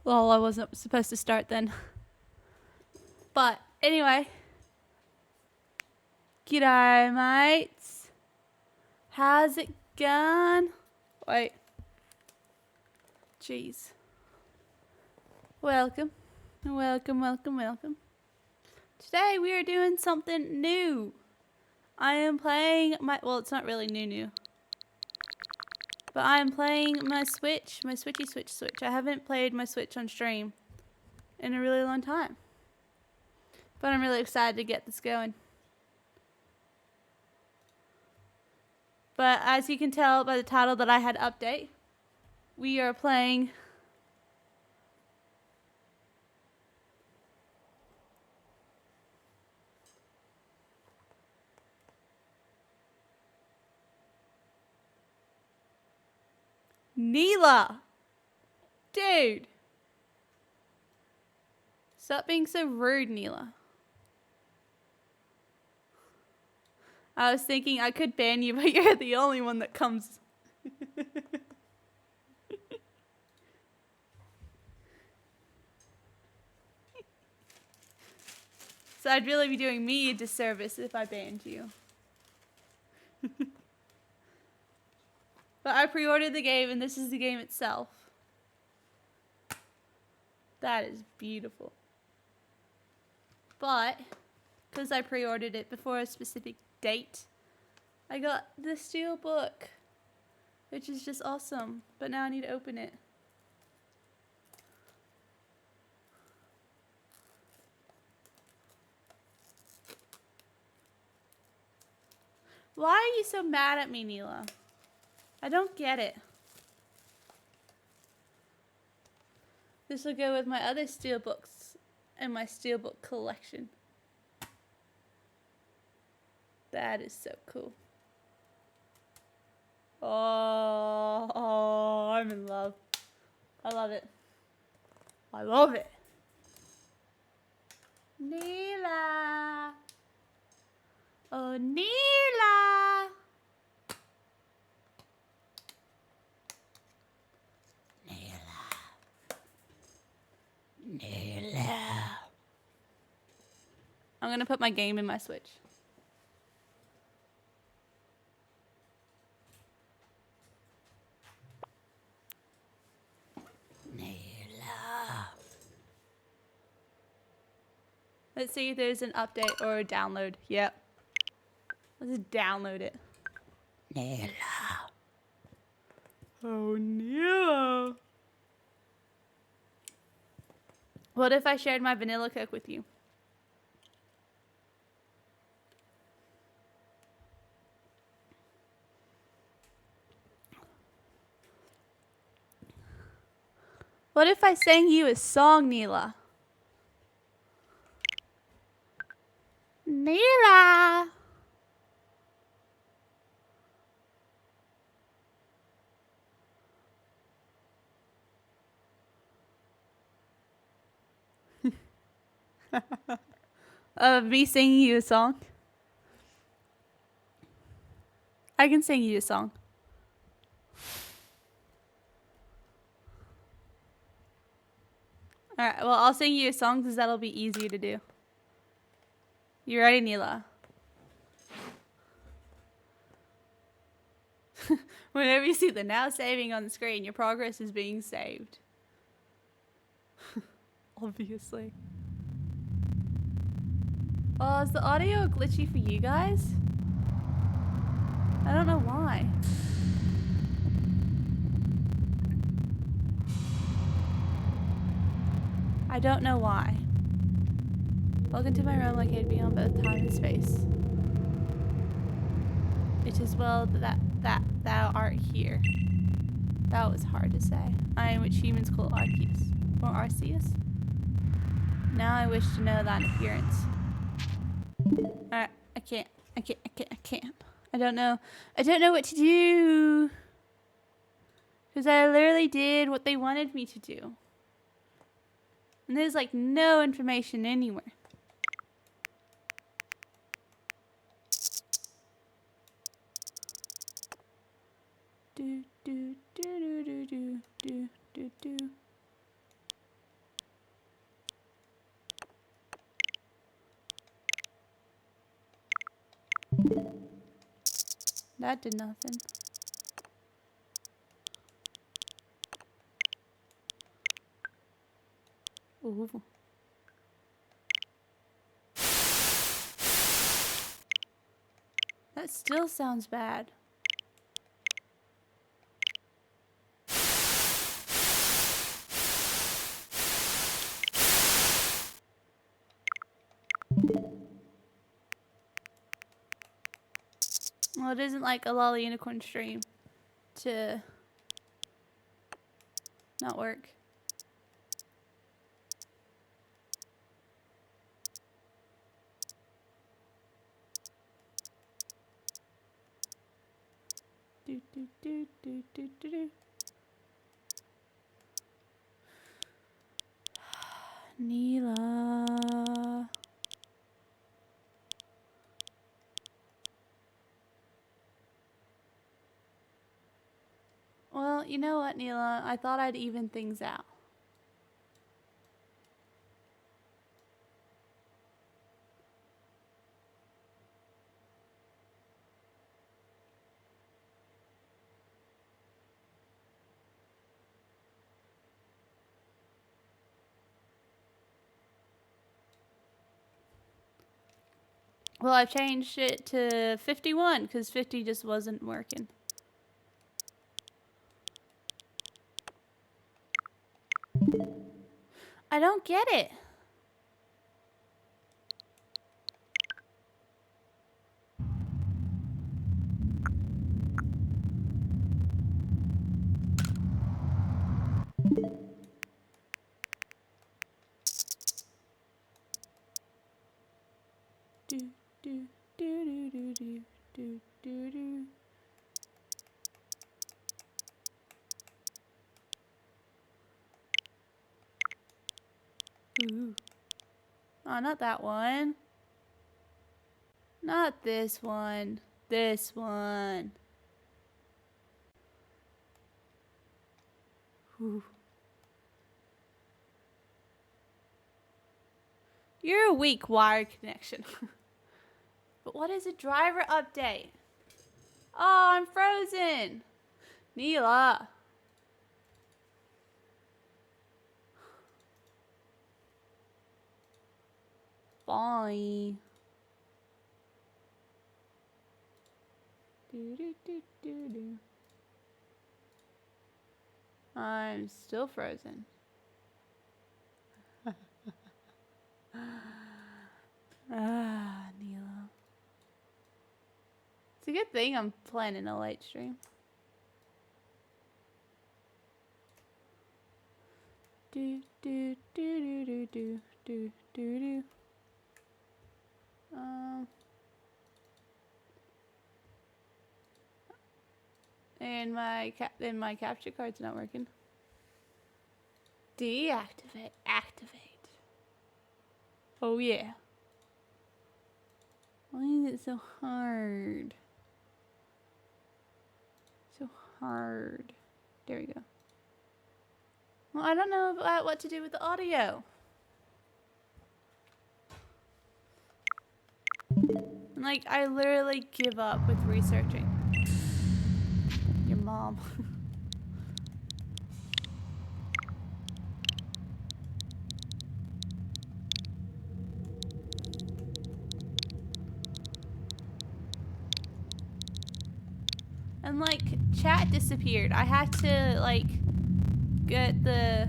Well, I wasn't supposed to start then. But anyway. G'day, mates. How's it going? Wait. Jeez. Welcome. Welcome, welcome, welcome. Today we are doing something new. I am playing my... Well, it's not really new. But I am playing my Switch. My Switchy Switch. I haven't played my Switch on stream in a really long time. But I'm really excited to get this going. But as you can tell by the title that I had update, we are playing... Neela! Dude! Stop being so rude, Neela. I was thinking I could ban you, but you're the only one that comes. So I'd really be doing me a disservice if I banned you. But I pre-ordered the game, and this is the game itself. That is beautiful. But, because I pre-ordered it before a specific date, I got the steel book, which is just awesome. But now I need to open it. Why are you so mad at me, Neela? I don't get it. This will go with my other steelbooks and my steelbook collection. That is so cool. Oh, I'm in love. I love it. I love it. Neela. Oh, Neela. Neela. I'm gonna put my game in my Switch. Neela. Let's see if there's an update or a download. Yep. Let's just download it. Neela. Oh, Neela. What if I shared my vanilla Coke with you? What if I sang you a song, Neela? Neela! Me singing you a song? I can sing you a song. Alright, well, I'll sing you a song because that'll be easier to do. You ready, Neela? Whenever you see the now saving on the screen, your progress is being saved. Obviously. Oh, is the audio glitchy for you guys? I don't know why. I don't know why. Welcome to my realm located beyond both time and space. It is well that thou art here. That was hard to say. I am which humans call Arceus. Or Arceus? Now I wish to know thine appearance. Alright, I can't. I don't know what to do. Because I literally did what they wanted me to do. And there's like no information anywhere. Do do do do do do do do do. That did nothing. Ooh. That still sounds bad. Well, it isn't like a Lolly Unicorn stream to not work. Do, do, do, do, do, do, do. Neela. Well, you know what, Neela? I thought I'd even things out. Well, I've changed it to 51 because 50 just wasn't working. I don't get it. Do, do, do, do, do, do, do, do. Ooh. Oh, not that one. Not this one. This one. Ooh. You're a weak wire connection. But what is a driver update? Oh, I'm frozen. Neela. Bye. Do, do, do, do, do. I'm still frozen. Ah, Neela. It's a good thing I'm planning a late stream. Do, do, do, do, do, do, do, do. And my capture card's not working. Deactivate. Activate. Oh yeah. Why is it so hard? So hard. There we go. Well, I don't know about what to do with the audio. Like, I literally give up with researching. Your mom. And like, chat disappeared. I had to like get the,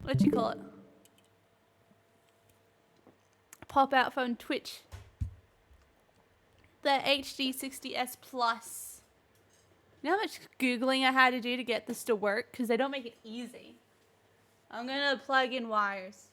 what you call it? Pop out phone Twitch. The HD 60S Plus. You know how much Googling I had to do to get this to work? Because they don't make it easy. I'm gonna plug in wires.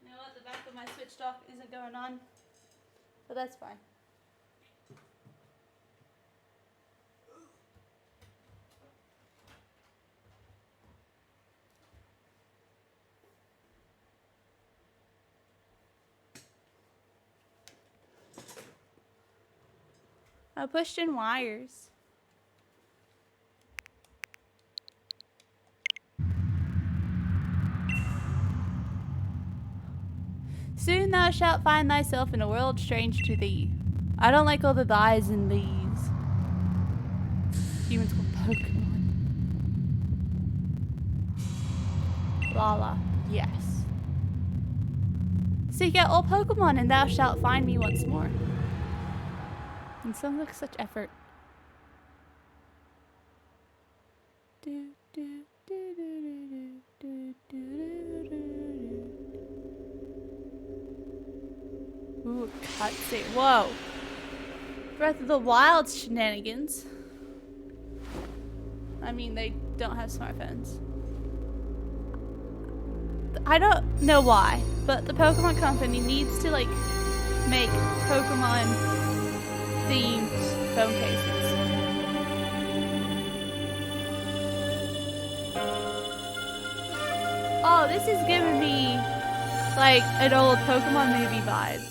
You know what? The back of my Switch dock isn't going on. But that's fine. I pushed in wires. Soon thou shalt find thyself in a world strange to thee. I don't like all the thys and these. Humans called Pokemon. Lala, yes. Seek out all Pokemon and thou shalt find me once more. And sounds like such effort. Ooh, cutscene. Whoa. Breath of the Wild shenanigans. I mean, they don't have smartphones. I don't know why, but the Pokemon Company needs to, like, make Pokemon themed phone cases. Oh, this is giving me, like, an old Pokemon movie vibe.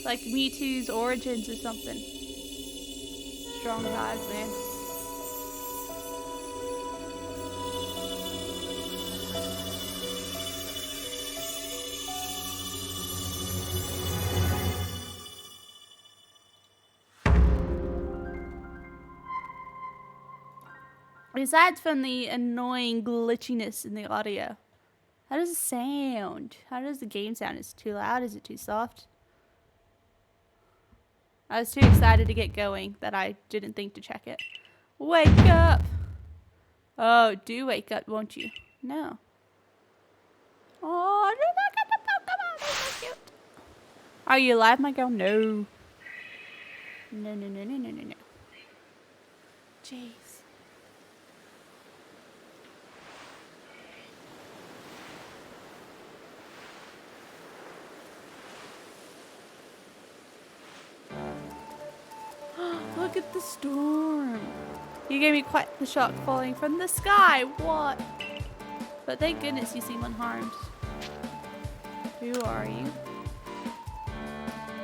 Like Mewtwo's Origins or something. Strong vibes, man. Besides from the annoying glitchiness in the audio, how does it sound? How does the game sound? Is it too loud? Is it too soft? I was too excited to get going that I didn't think to check it. Wake up! Oh, do wake up, won't you? No. Oh, look at the Pokemon! They're so cute. Are you alive, my girl? No. No, no, no, no, no, no, no. Jeez. Look at the storm. You gave me quite the shock falling from the sky. What? But thank goodness you seem unharmed. Who are you?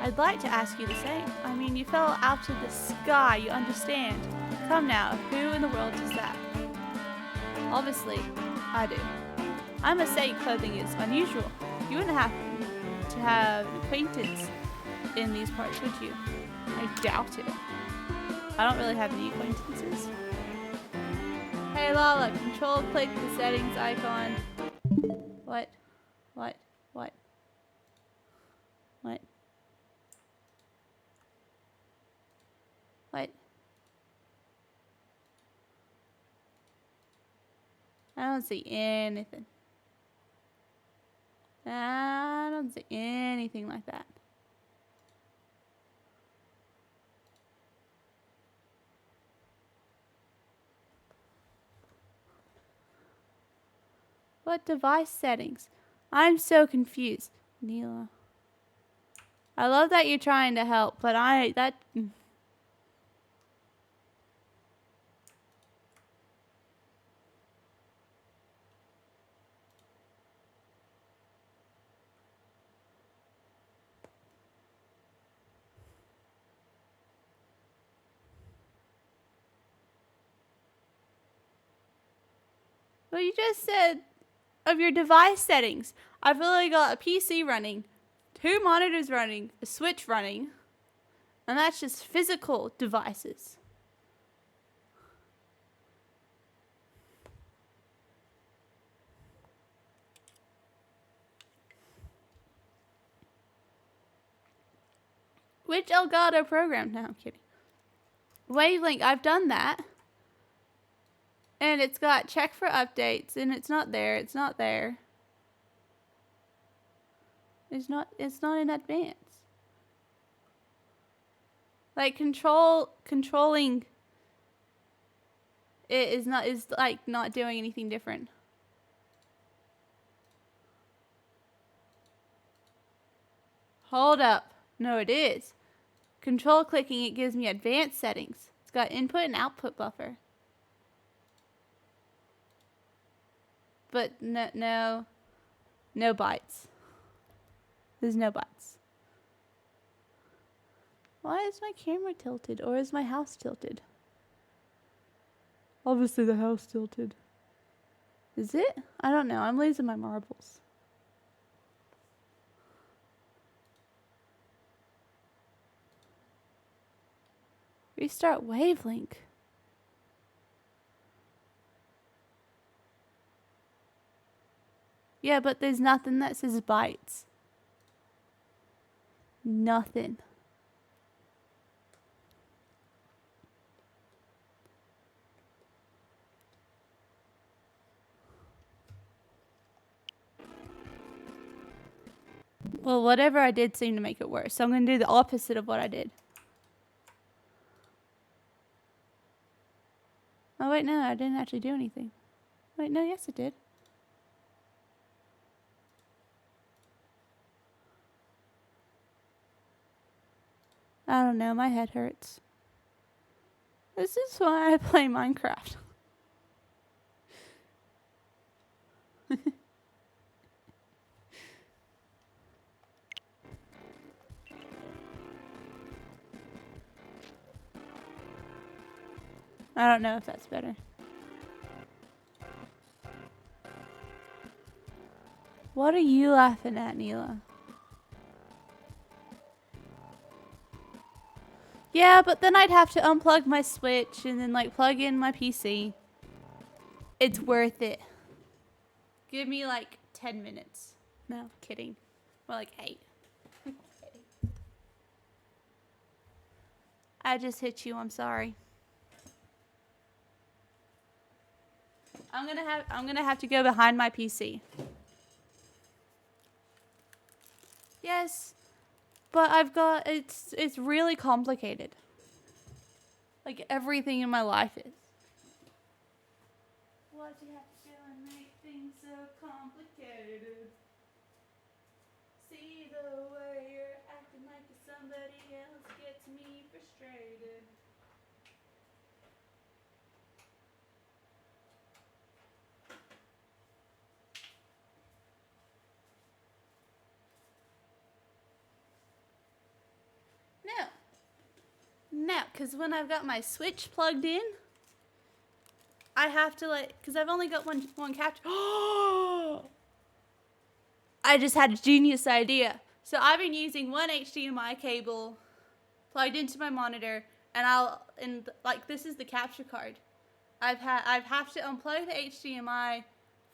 I'd like to ask you the same. I mean, you fell out of the sky, you understand. Come now, who in the world is that? Obviously, I do. I must say clothing is unusual. You wouldn't happen to have an acquaintance in these parts, would you? I doubt it. I don't really have any acquaintances. Hey Lala, control click the settings icon. What? What? What? What? What? I don't see anything. I don't see anything like that. What device settings? I'm so confused. Neela. I love that you're trying to help, but well, you just said of your device settings. I've literally got a PC running, 2 monitors running, a Switch running, and that's just physical devices. Which Elgato program? No, I'm kidding. Wavelength, I've done that. And it's got check for updates, and it's not there, it's not there. It's not in advance. Like controlling it is like not doing anything different. Hold up. No, it is. Control clicking, it gives me advanced settings. It's got input and output buffer. But no bytes. There's no bytes. Why is my camera tilted? Or is my house tilted? Obviously the house tilted. Is it? I don't know. I'm losing my marbles. Restart wavelink. Yeah, but there's nothing that says bytes. Nothing. Well, whatever I did seemed to make it worse. So I'm going to do the opposite of what I did. Oh, wait, no. I didn't actually do anything. Wait, no. Yes, I did. I don't know. My head hurts. This is why I play Minecraft. I don't know if that's better. What are you laughing at, Neela? Yeah, but then I'd have to unplug my Switch and then like plug in my PC. It's worth it. Give me like 10 minutes. No, kidding. More like 8. I just hit you. I'm sorry. I'm gonna have to go behind my PC. Yes, but it's really complicated. Like everything in my life is. Why'd you have to go and make things so complicated? See the way you're acting like you're somebody else gets me frustrated. No, because when I've got my Switch plugged in, I have to like, because I've only got one capture. I just had a genius idea. So I've been using one HDMI cable plugged into my monitor, and like this is the capture card. I've have to unplug the HDMI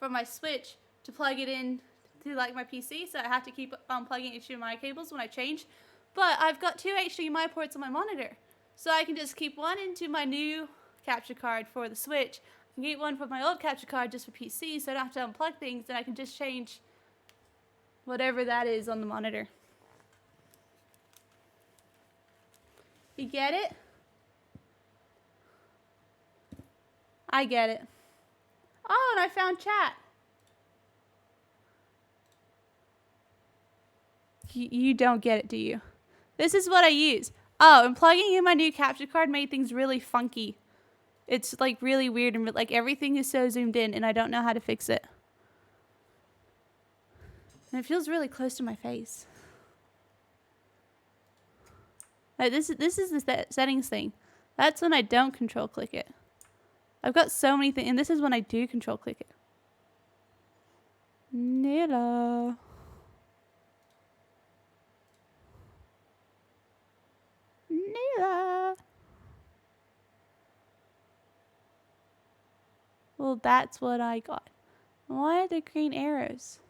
from my Switch to plug it in to like my PC, so I have to keep unplugging HDMI cables when I change. But I've got 2 HDMI ports on my monitor, so I can just keep one into my new capture card for the Switch, and keep one for my old capture card just for PC, so I don't have to unplug things, and I can just change whatever that is on the monitor. You get it? I get it. Oh, and I found chat. You don't get it, do you? This is what I use. Oh, and plugging in my new capture card made things really funky. It's like really weird and like everything is so zoomed in and I don't know how to fix it. And it feels really close to my face. Like this is the settings thing. That's when I don't control click it. I've got so many things, and this is when I do control click it. Nila. Nila. Well, that's what I got. Why are there green arrows?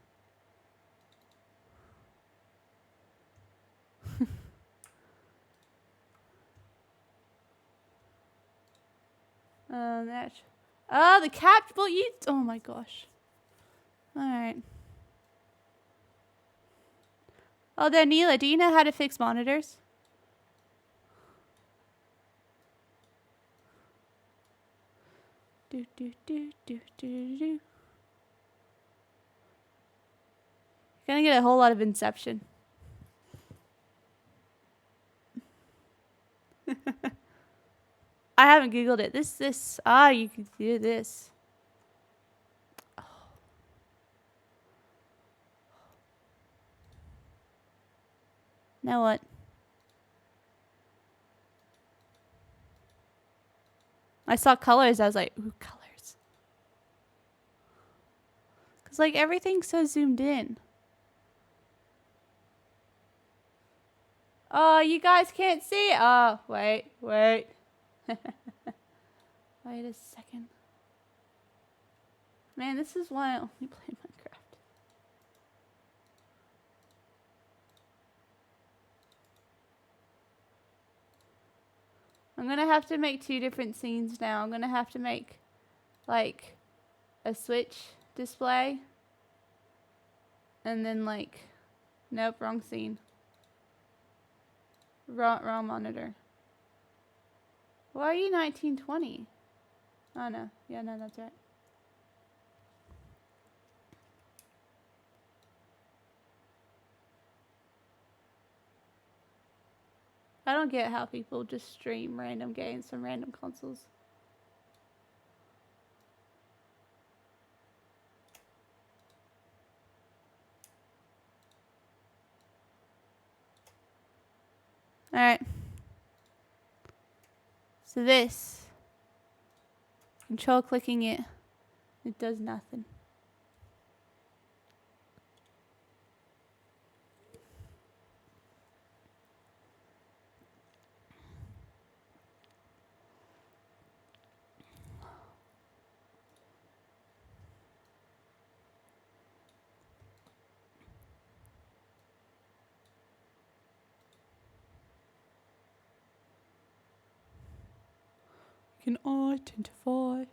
The cap. Well, you. Oh my gosh. All right. Oh, there, Neela. Do you know how to fix monitors? Do do do do do do. Gonna get a whole lot of Inception. I haven't Googled it. You could do this. Oh. Now what? I saw colors. I was like, ooh, colors. Because, like, everything's so zoomed in. Oh, you guys can't see it. Oh, wait. Wait a second. Man, this is why I only play Minecraft. I'm gonna have to make 2 different scenes now. I'm gonna have to make, like, a Switch display. And then, like, nope, wrong scene. Wrong monitor. Why are you 1920? Oh, no. Yeah, no, that's right. I don't get how people just stream random games from random consoles. Alright. So this. Control clicking it. It does nothing. Can identify.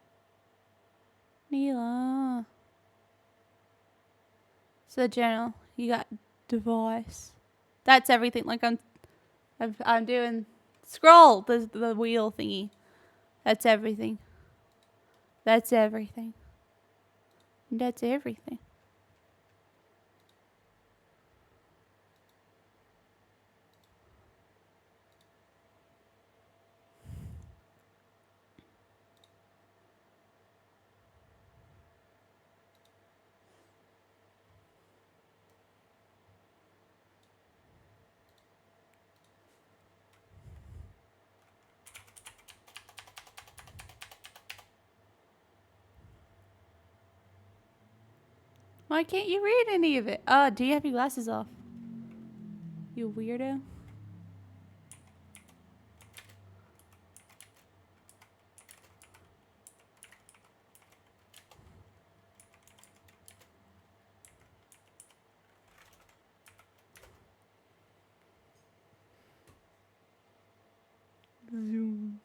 Neela. So general, you got device. That's everything. Like I'm doing scroll the wheel thingy. That's everything. That's everything. That's everything. Why can't you read any of it? Oh, do you have your glasses off? You weirdo. Zoom.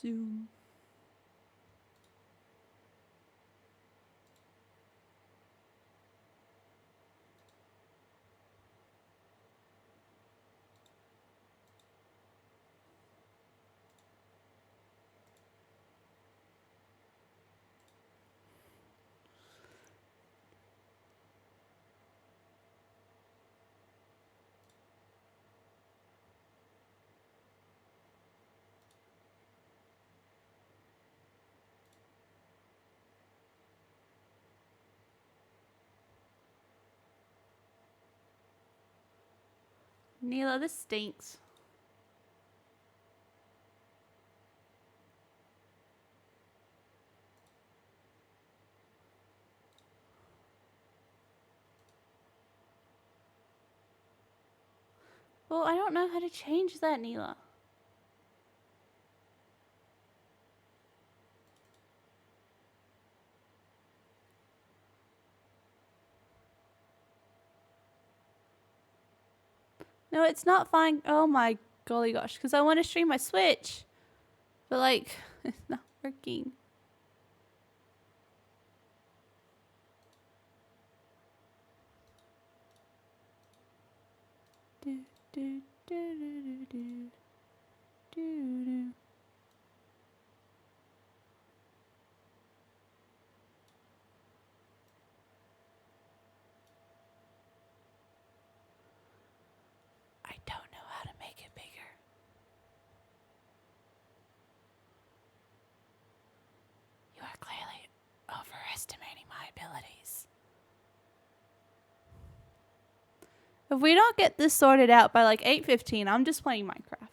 Zoom. Neela, this stinks. Well, I don't know how to change that, Neela. No, it's not fine. Oh my golly gosh. Because I want to stream my Switch. But, like, it's not working. Do, do, do, do, do, do, do. I don't know how to make it bigger. You are clearly overestimating my abilities. If we don't get this sorted out by like 8:15, I'm just playing Minecraft.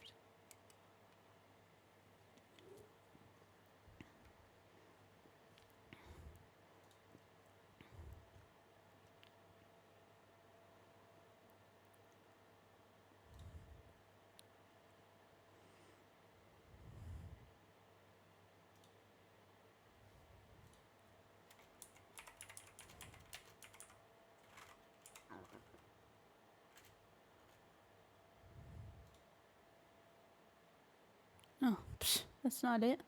Oh, psh, that's not it.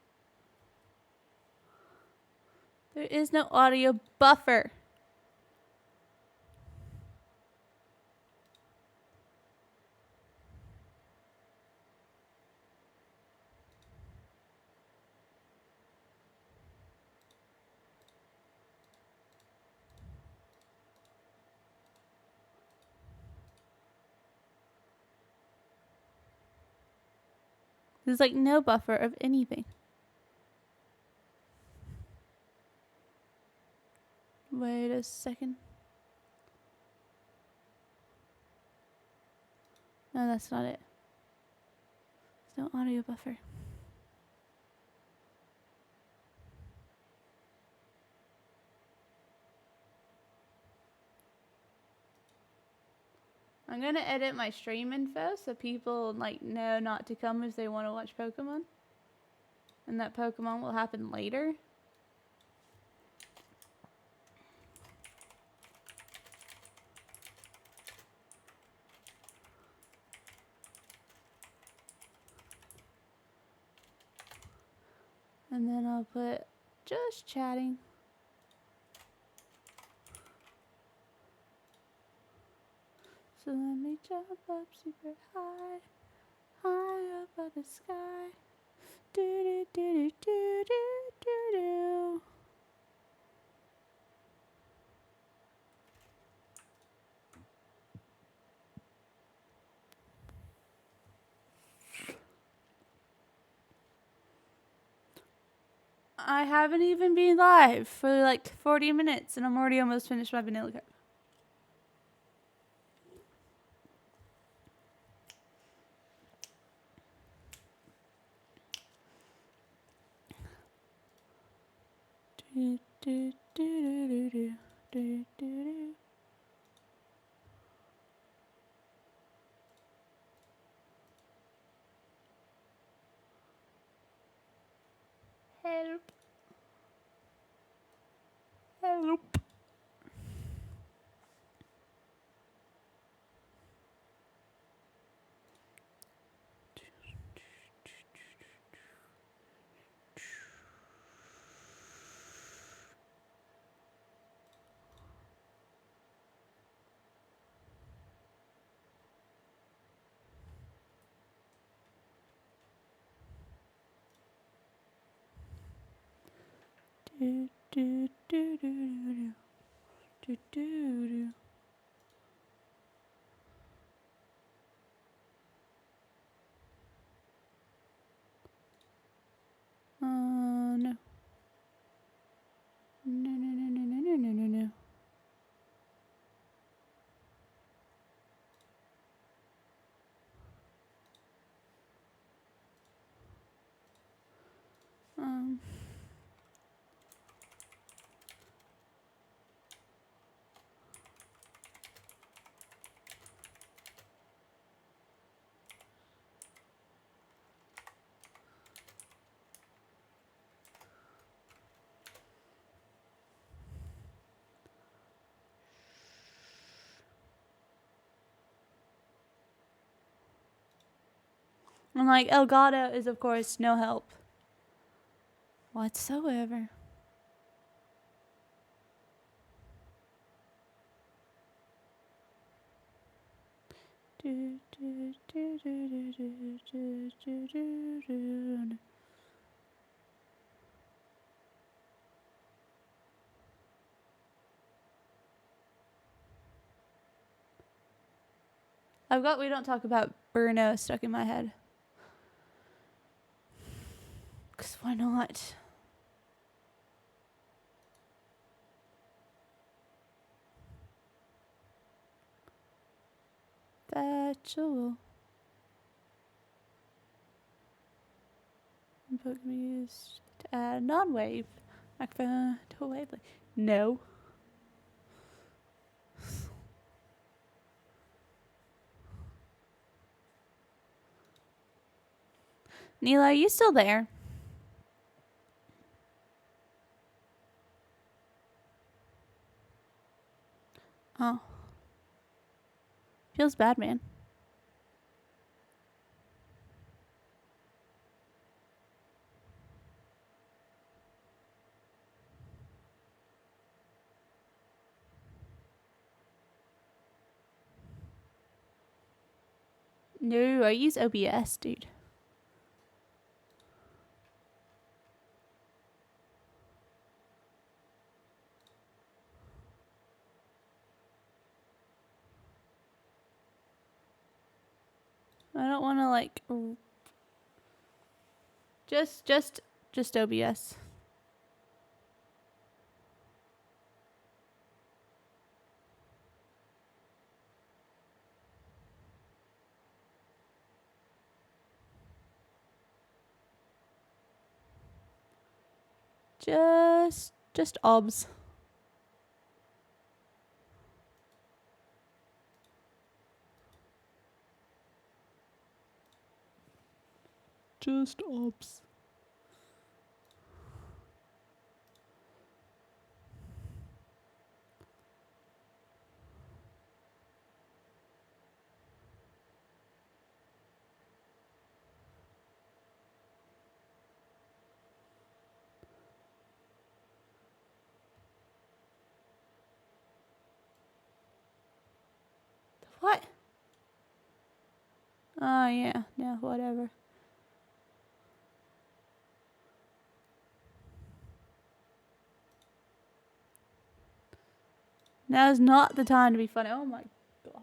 There is no audio buffer. There's like no buffer of anything. Wait a second. No, that's not it. There's no audio buffer. I'm gonna edit my stream info so people like know not to come if they want to watch Pokemon. And that Pokemon will happen later. And then I'll put just chatting. So let me jump up super high, high up at the sky. Do do do do do do do. I haven't even been live for like 40 minutes and I'm already almost finished my vanilla cup. Do, do, do, do, do, do, do, do. Help. Help. Do, do, do, do, do, do, do, do. No. No, no, no, no, no, no, no, no, no. Um. And like Elgato is of course no help whatsoever. Do, do, do, do, do, do, do, do, do, do. I've got We Don't Talk About Bruno stuck in my head. 'Cause why not? Factual. Input can be used to add non-wave microphone to a wavelength. No. Neela, are you still there? Oh. Feels bad, man. No, I use OBS, dude. I don't want to like just OBS. Just OBS. Just OBS. What? Oh, yeah. Yeah, whatever. Now is not the time to be funny. Oh my gosh.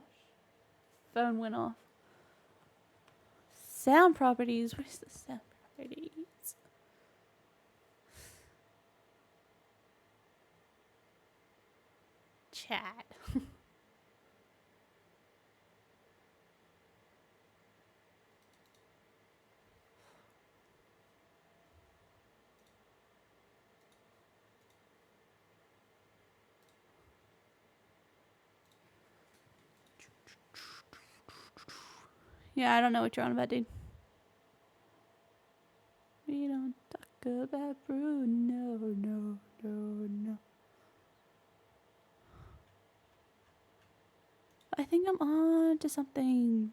Phone went off. Sound properties. Where's the sound properties? Chat. Yeah, I don't know what you're on about, dude. We don't talk about Bruno. No. I think I'm on to something.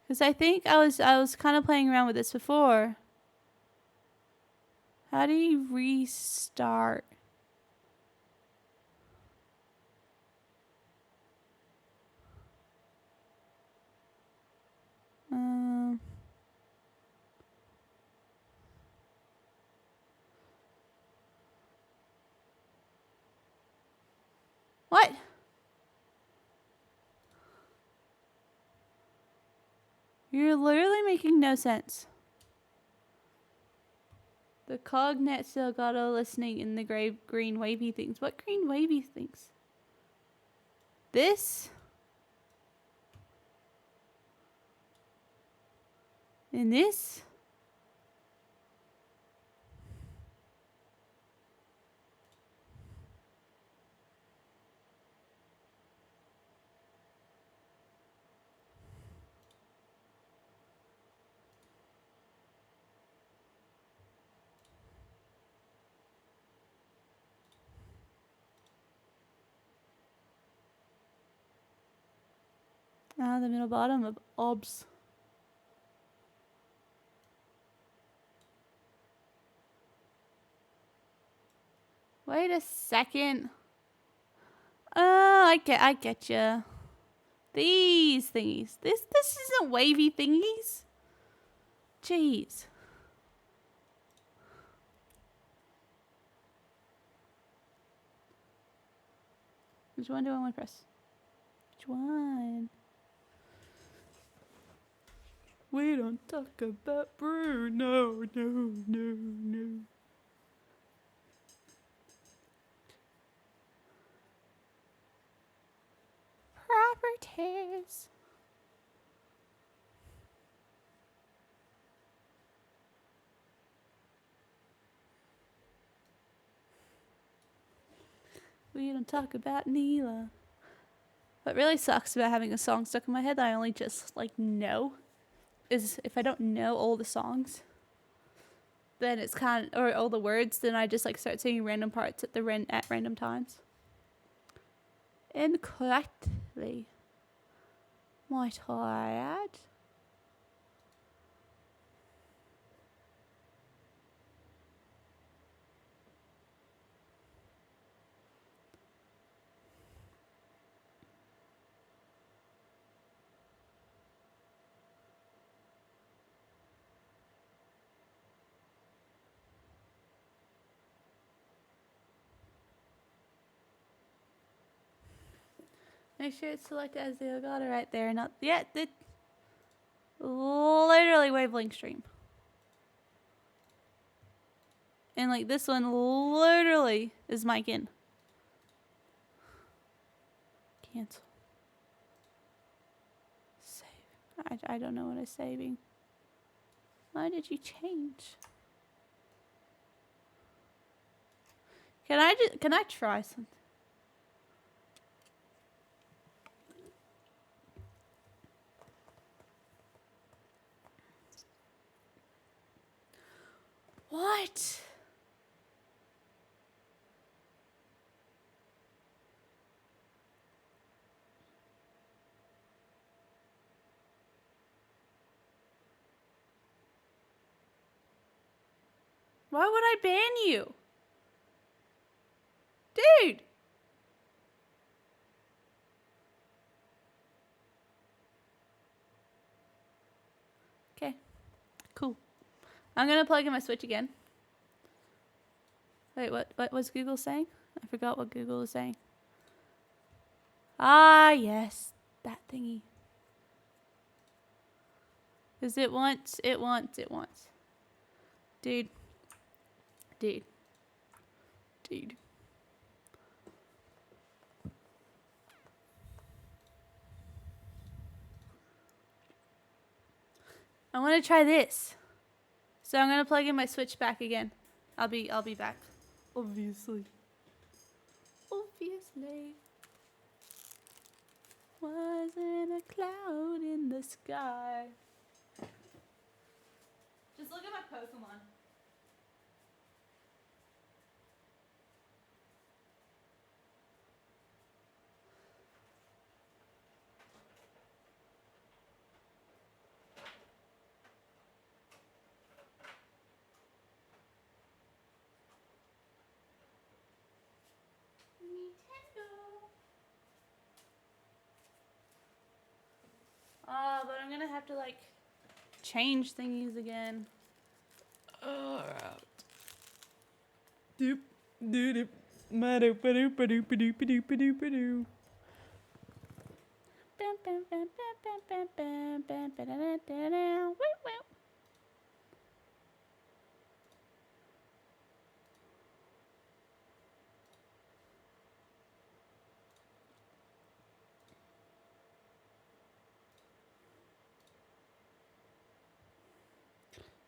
Because I think I was kind of playing around with this before. How do you restart? What? You're literally making no sense. The cognet still got a listening in the green wavy things. What green wavy things? This? And this? The middle bottom of OBS. Wait a second. Oh, I get you. These thingies. This isn't wavy thingies. Jeez. Which one do I want to press? Which one? We don't talk about Bruno. No. We don't talk about Neela. What really sucks about having a song stuck in my head that I only just like know is if I don't know all the songs, then it's kind of, or all the words, then I just like start singing random parts at random times. Incorrectly, might I add. Make sure it's selected as the Elgato right there. Not yet. The literally wavelength stream. And like this one literally is mic in. Cancel. Save. I don't know what I'm saving. Why did you change? Can I try something? What? Why would I ban you? Dude! Okay. Cool. I'm gonna plug in my Switch again. Wait, what was Google saying? I forgot what Google was saying. Ah, yes. That thingy. Is it wants, it wants, it wants. Dude. Dude. Dude. I want to try this. So I'm going to plug in my Switch back again. I'll be back. Obviously. Obviously. Wasn't a cloud in the sky. Just look at my Pokemon. Oh, but I'm gonna have to like change thingies again. Alright. Doop doop doop doop doop doop doop doop doop.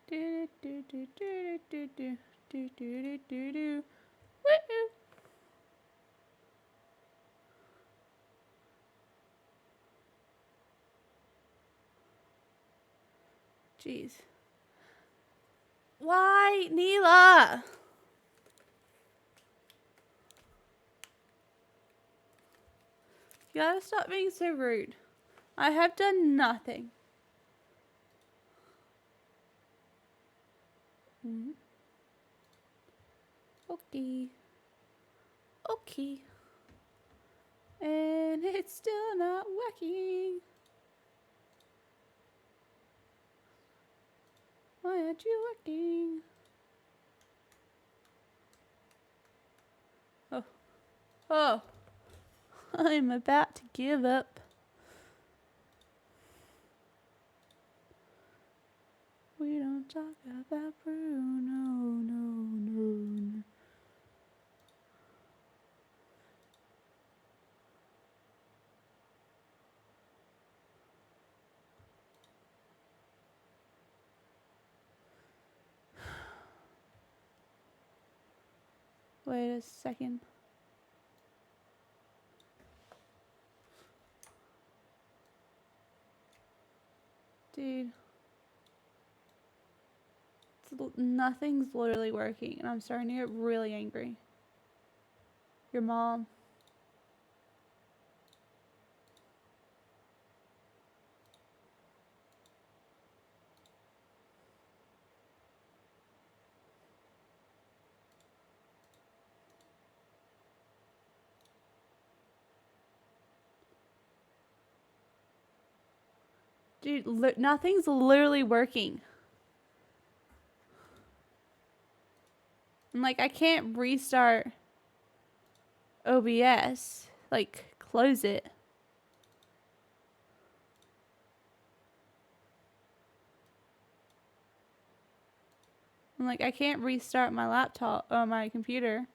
Do do do do do do do do do do. Woo! Jeez. Why, Neela? You gotta stop being so rude. I have done nothing. Mm-hmm. Okay. Okay. And it's still not working. Why aren't you working? Oh. Oh. I'm about to give up. We don't talk about Bruno, no. Wait a second. Dude. Nothing's literally working, and I'm starting to get really angry. Your mom. Dude, nothing's literally working. And like, I can't restart OBS. Like, close it. And like, I can't restart my laptop or my computer.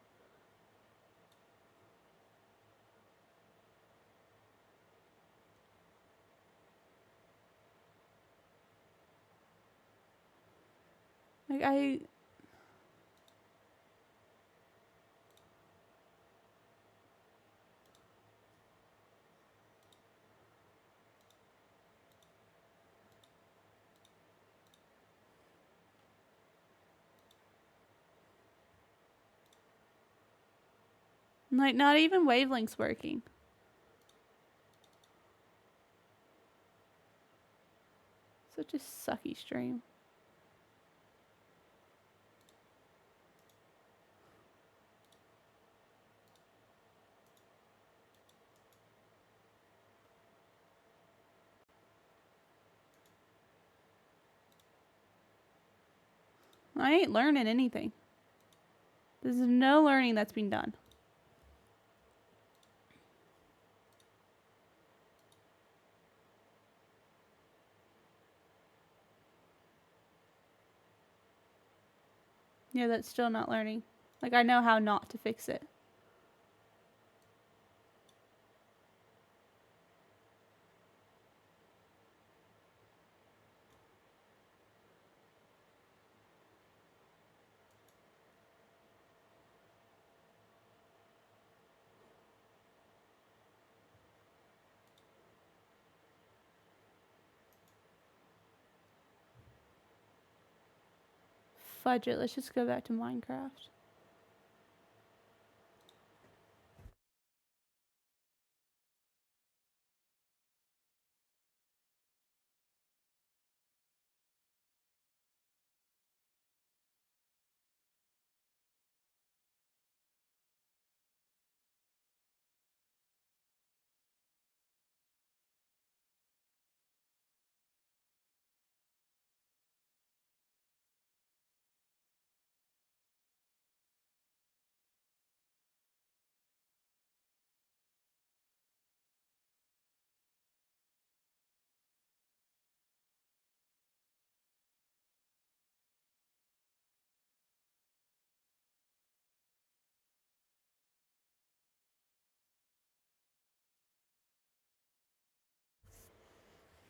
Like, like, not even Wavelength's working. Such a sucky stream. I ain't learning anything. There's no learning that's being done. Yeah, that's still not learning. Like, I know how not to fix it. Fudge it. Let's just go back to Minecraft.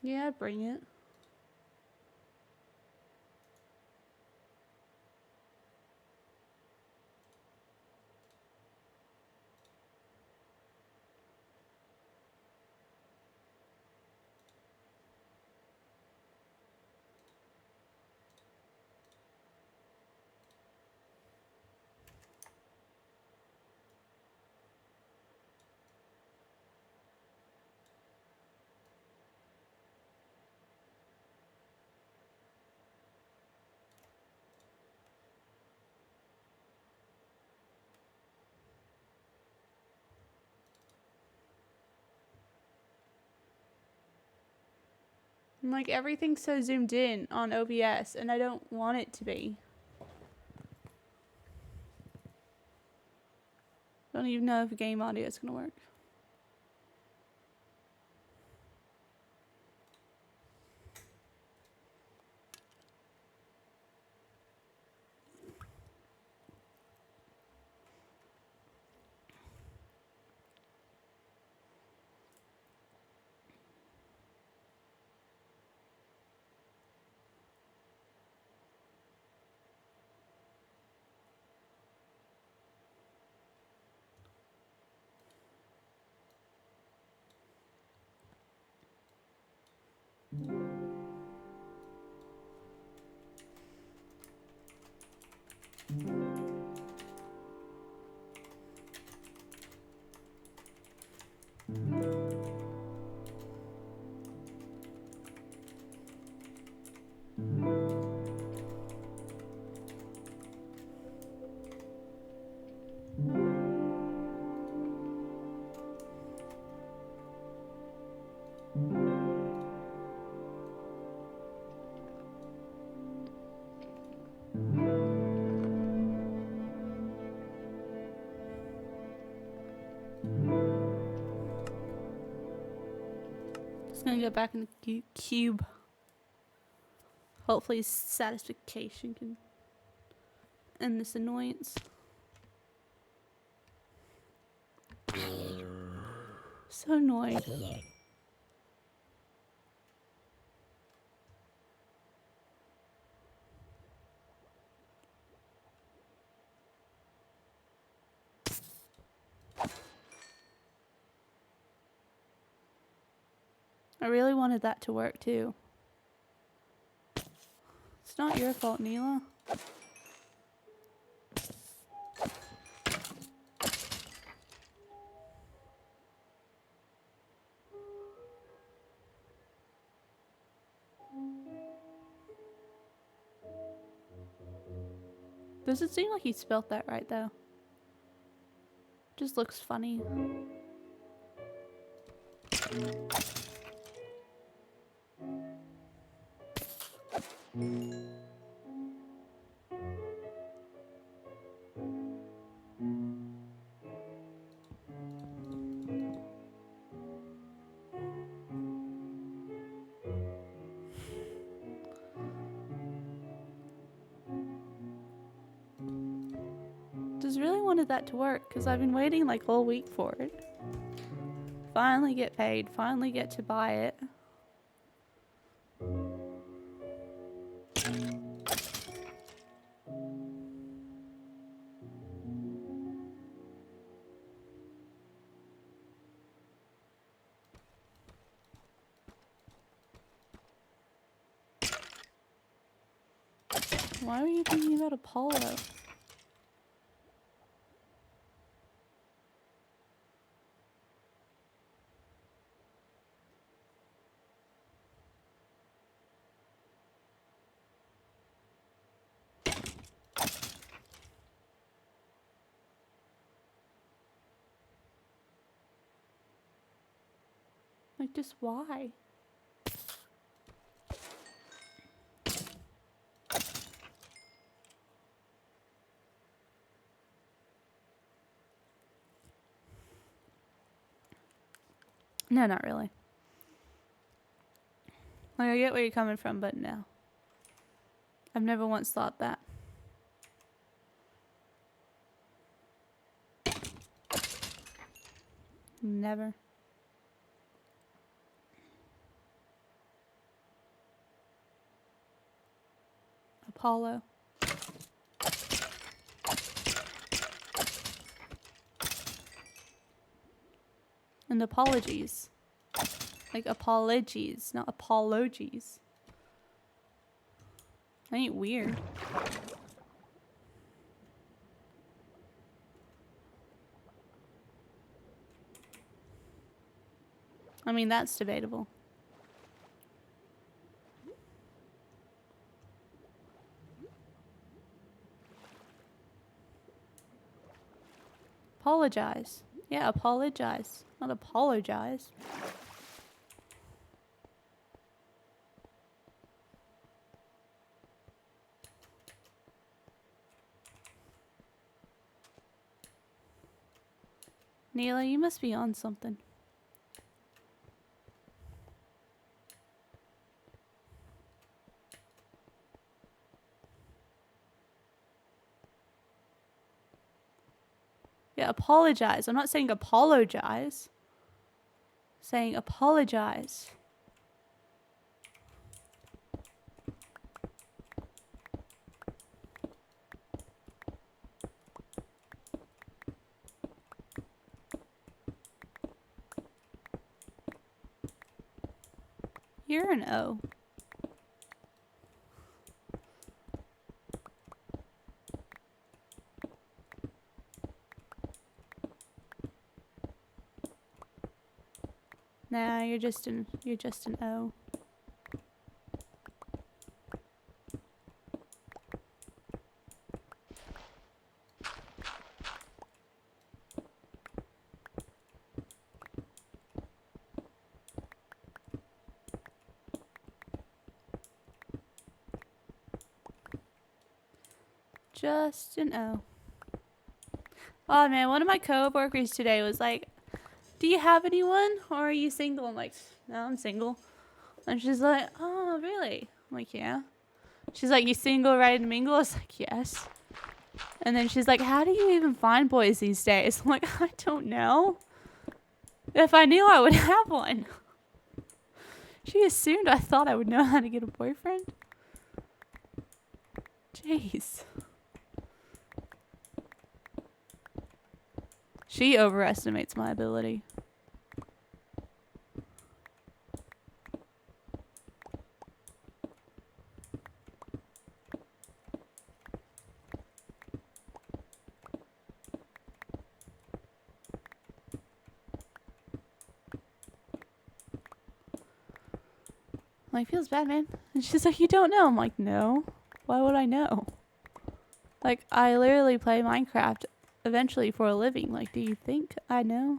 Yeah, bring it. And like, everything's so zoomed in on OBS, and I don't want it to be. Don't even know if game audio is gonna work. Just gonna go back in the cube. Hopefully satisfaction can end this annoyance. So annoying. I really wanted that to work too. It's not your fault, Neela. Doesn't seem like he spelt that right though. Just looks funny. Just really wanted that to work because I've been waiting like all week for it. Finally get paid, finally get to buy it. Why were you thinking about Apollo? Like, just why? No, not really. Like, I get where you're coming from, but no. I've never once thought that. Never. Apollo. And apologies. Like apologies, not apologies. That ain't weird. I mean, that's debatable. Apologize. Yeah, apologize. Not apologize. Neela, you must be on something. Yeah, apologize. I'm not saying apologize. I'm saying apologize. You're an O. Nah, you're just an O. Just an O. Oh man, one of my coworkers today was like, do you have anyone? Or are you single? I'm like, no, I'm single. And she's like, oh, really? I'm like, yeah. She's like, you single, ready to mingle? I was like, yes. And then she's like, how do you even find boys these days? I'm like, I don't know. If I knew, I would have one. She assumed I thought I would know how to get a boyfriend. Jeez. She overestimates my ability. I'm like, feels bad, man. And she's like, you don't know. I'm like, no. Why would I know? Like, I literally play Minecraft eventually for a living. Like, do you think I know?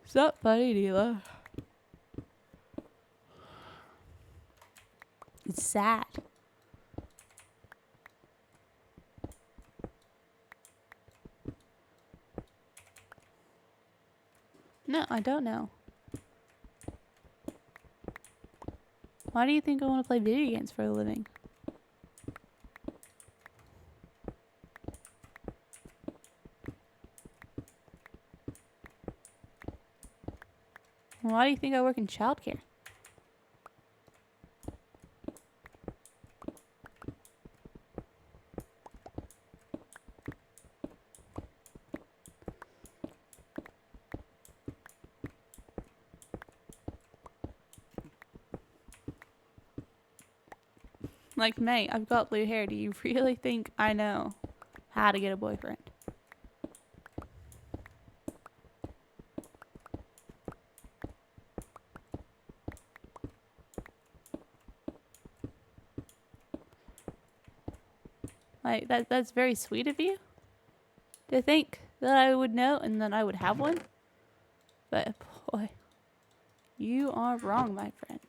What's up, buddy, Neela? It's sad. No, I don't know. Why do you think I want to play video games for a living? Why do you think I work in childcare? Like, mate, I've got blue hair. Do you really think I know how to get a boyfriend? Like, that's very sweet of you to think that I would know and that I would have one. But, boy, you are wrong, my friend.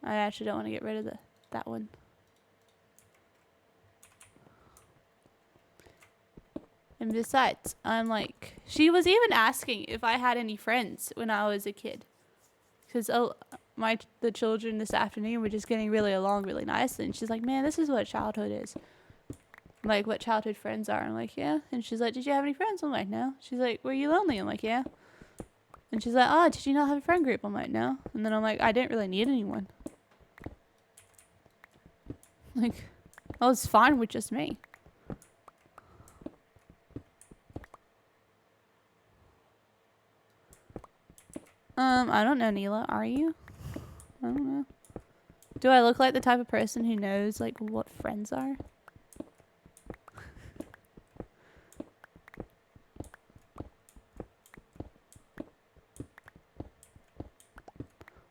I actually don't want to get rid of that one. And besides, I'm like, she was even asking if I had any friends when I was a kid. Because the children this afternoon were just getting really along really nicely. And she's like, man, this is what childhood is. I'm like, what childhood friends are? I'm like, yeah. And she's like, did you have any friends? I'm like, no. She's like, were you lonely? I'm like, yeah. And she's like, oh, did you not have a friend group? I'm like, no. And then I'm like, I didn't really need anyone. Like, I was fine with just me. I don't know, Neela. Are you? I don't know. Do I look like the type of person who knows, like, what friends are?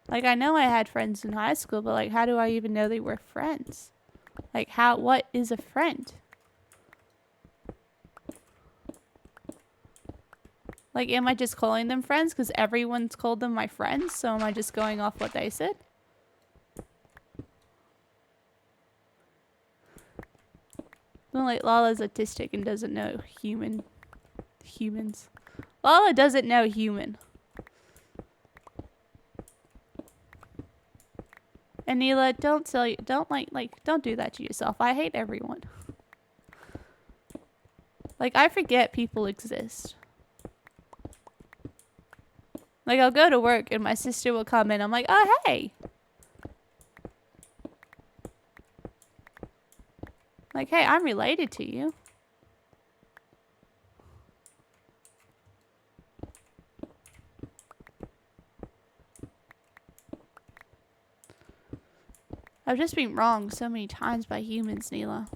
Like, I know I had friends in high school, but, like, how do I even know they were friends? Like, what is a friend? Like, am I just calling them friends because everyone's called them my friends? So am I just going off what they said? Well, like, Lala's autistic and doesn't know humans. Lala doesn't know human. And Neela, don't do that to yourself. I hate everyone. Like, I forget people exist. Like, I'll go to work and my sister will come in. I'm like, oh, hey. Like, hey, I'm related to you. I've just been wronged so many times by humans, Neela.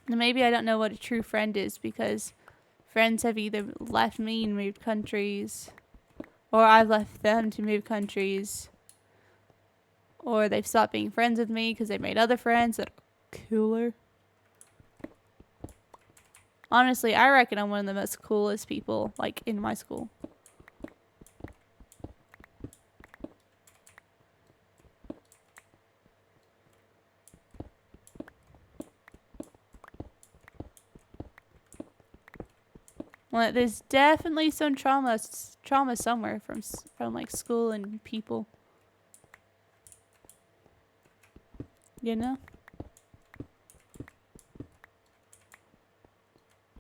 And maybe I don't know what a true friend is because friends have either left me and moved countries, or I've left them to move countries, or they've stopped being friends with me because they made other friends that are cooler. Honestly, I reckon I'm one of the most coolest people, like, in my school. Well, there's definitely some trauma somewhere from like school and people. You know?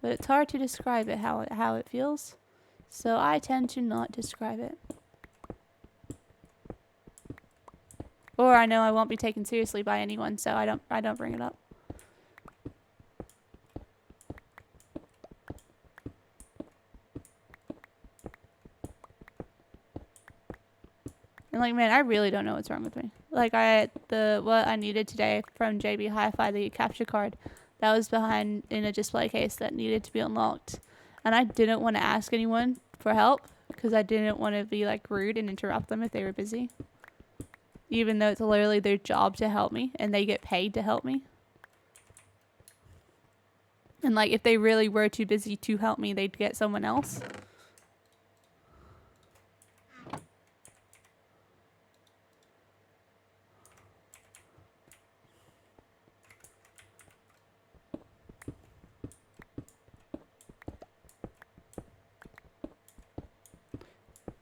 But it's hard to describe it how it feels. So I tend to not describe it. Or I know I won't be taken seriously by anyone, so I don't bring it up. And like, man, I really don't know what's wrong with me. Like, what I needed today from JB Hi-Fi, the capture card, that was behind in a display case that needed to be unlocked. And I didn't want to ask anyone for help because I didn't want to be like rude and interrupt them if they were busy. Even though it's literally their job to help me and they get paid to help me. And like, if they really were too busy to help me, they'd get someone else.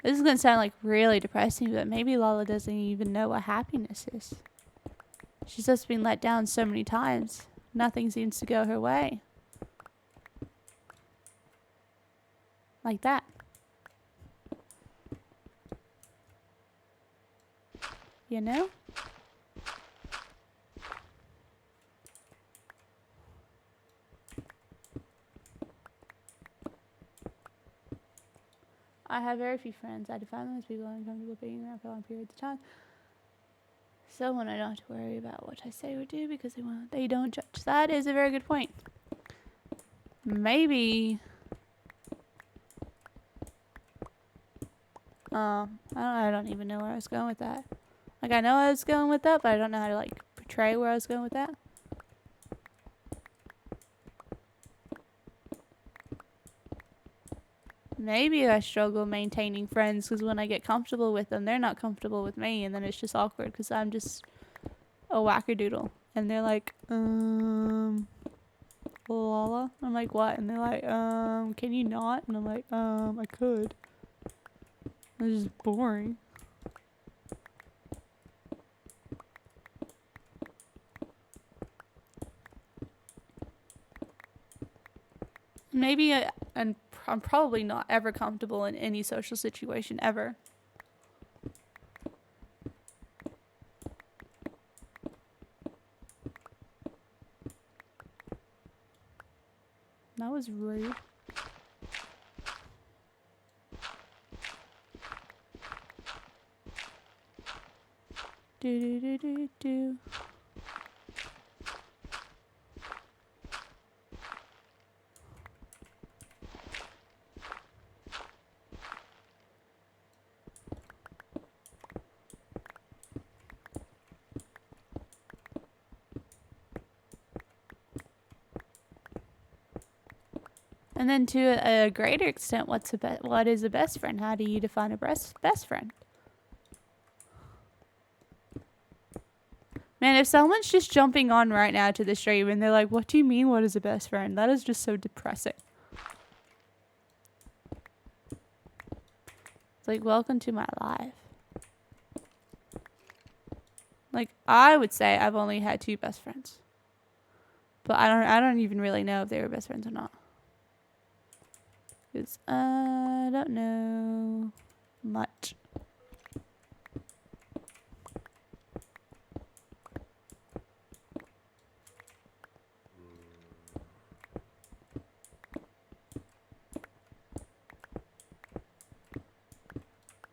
This is going to sound like really depressing, but maybe Lala doesn't even know what happiness is. She's just been let down so many times. Nothing seems to go her way. Like that. You know? I have very few friends. I define them as people uncomfortable being around for long periods of time. Someone I don't have to worry about what I say or do because they don't judge. That is a very good point. Maybe. I don't even know where I was going with that. Like, I know I was going with that, but I don't know how to like portray where I was going with that. Maybe I struggle maintaining friends because when I get comfortable with them, they're not comfortable with me, and then it's just awkward because I'm just a wackadoodle. And they're like, Lala? I'm like, what? And they're like, can you not? And I'm like, I could. It's just boring. Maybe I'm probably not ever comfortable in any social situation ever. That was rude. Do do do do do. And then to a greater extent, what is a best friend? How do you define a best friend? Man, if someone's just jumping on right now to the stream and they're like, what do you mean, what is a best friend? That is just so depressing. It's like, welcome to my life. Like, I would say I've only had 2 best friends. But I don't even really know if they were best friends or not. Because I don't know much.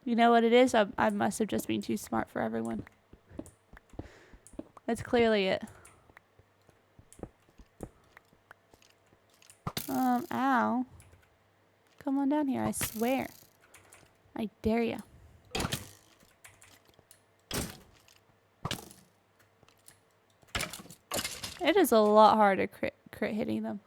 You know what it is? I must have just been too smart for everyone. That's clearly it. Ow. Come on down here, I swear. I dare ya. It is a lot harder crit hitting them.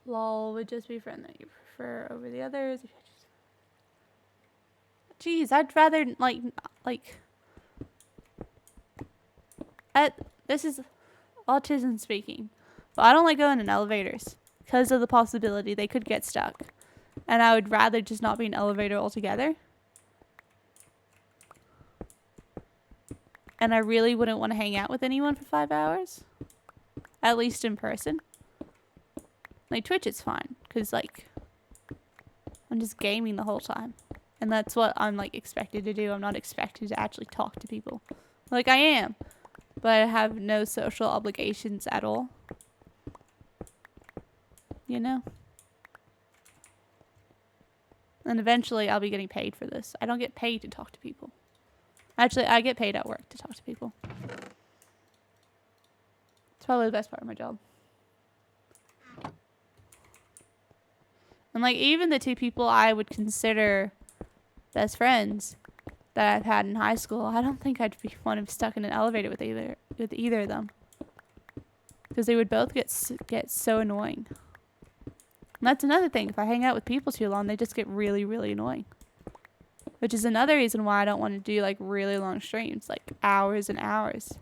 Lol would just be friend that you prefer over the others. Jeez, I'd rather this is autism speaking, but I don't like going in elevators because of the possibility they could get stuck, and I would rather just not be in an elevator altogether. And I really wouldn't want to hang out with anyone for 5 hours, at least in person. Like Twitch is fine because like I'm just gaming the whole time, and that's what I'm like expected to do. I'm not expected to actually talk to people, like I am, but I have no social obligations at all. You know? And eventually I'll be getting paid for this. I don't get paid to talk to people. Actually, I get paid at work to talk to people. It's probably the best part of my job. And like even the 2 people I would consider best friends that I've had in high school, I don't think I'd want to be stuck in an elevator with either of them, because they would both get so annoying. And that's another thing. If I hang out with people too long, they just get really, really annoying. Which is another reason why I don't want to do like really long streams, like hours and hours.